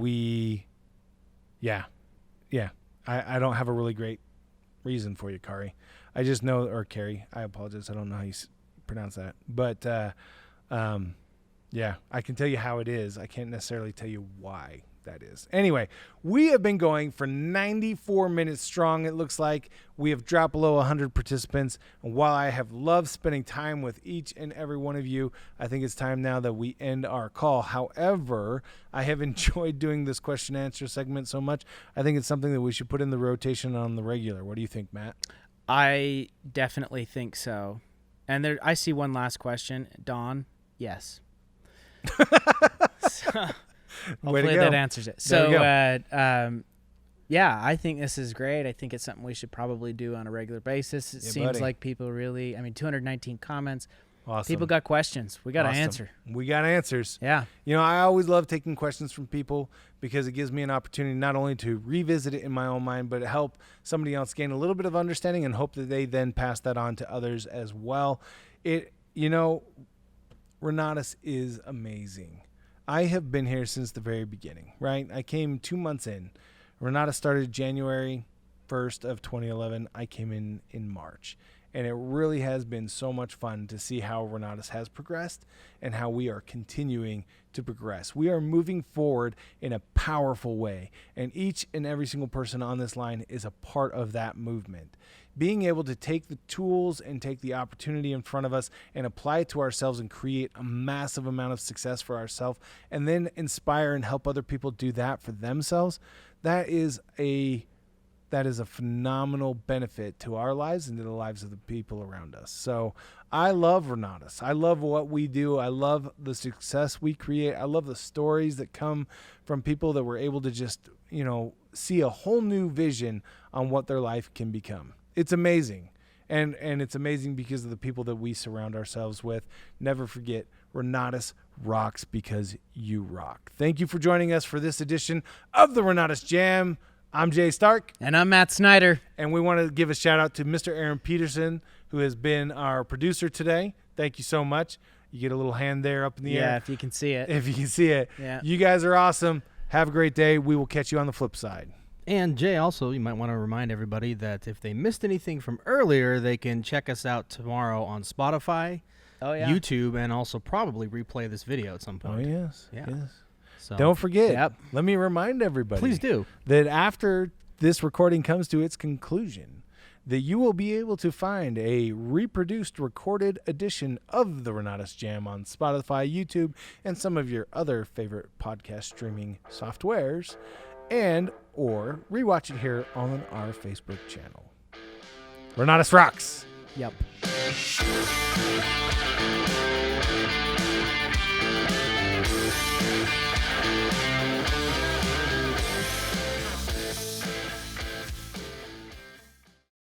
I don't have a really great reason for you, Kari. I just know, or Carrie, I apologize. I don't know how you pronounce that. But, I can tell you how it is. I can't necessarily tell you why that is. Anyway, we have been going for 94 minutes strong. It looks like we have dropped below 100 participants. And while I have loved spending time with each and every one of you, I think it's time now that we end our call. However, I have enjoyed doing this question and answer segment so much. I think it's something that we should put in the rotation on the regular. What do you think, Matt? I definitely think so. And I see one last question. Dawn, yes. Hopefully that answers it. So, I think this is great. I think it's something we should probably do on a regular basis. It seems like people really, 219 comments. Awesome. People got questions. We got to answer. We got answers. Yeah. I always love taking questions from people because it gives me an opportunity not only to revisit it in my own mind, but to help somebody else gain a little bit of understanding and hope that they then pass that on to others as well. Renatus is amazing. I have been here since the very beginning, right? I came 2 months in. Renatus started January 1st of 2011. I came in March. And it really has been so much fun to see how Renatus has progressed and how we are continuing to progress. We are moving forward in a powerful way. And each and every single person on this line is a part of that movement. Being able to take the tools and take the opportunity in front of us and apply it to ourselves and create a massive amount of success for ourselves and then inspire and help other people do that for themselves, that is a phenomenal benefit to our lives and to the lives of the people around us. So I love Renatus. I love what we do. I love the success we create. I love the stories that come from people that were able to just, see a whole new vision on what their life can become. It's amazing. And it's amazing because of the people that we surround ourselves with. Never forget, Renatus rocks because you rock. Thank you for joining us for this edition of the Renatus J.A.M. I'm Jay Stark. And I'm Matt Snyder. And we want to give a shout out to Mr. Aaron Peterson, who has been our producer today. Thank you so much. You get a little hand there up in the Yeah, air. if you can see it. If you can see it. Yeah. You guys are awesome. Have a great day. We will catch you on the flip side. And Jay, also, you might want to remind everybody that if they missed anything from earlier, they can check us out tomorrow on Spotify, Oh yeah. YouTube, and also probably replay this video at some Oh, point. yes. Yeah. Yes. So Don't forget. Yep. Let me remind everybody. please do. That after this recording comes to its conclusion, that you will be able to find a reproduced recorded edition of the Renatus Jam on Spotify, YouTube, and some of your other favorite podcast streaming softwares, and or rewatch it here on our Facebook channel. Renatus rocks. Yep.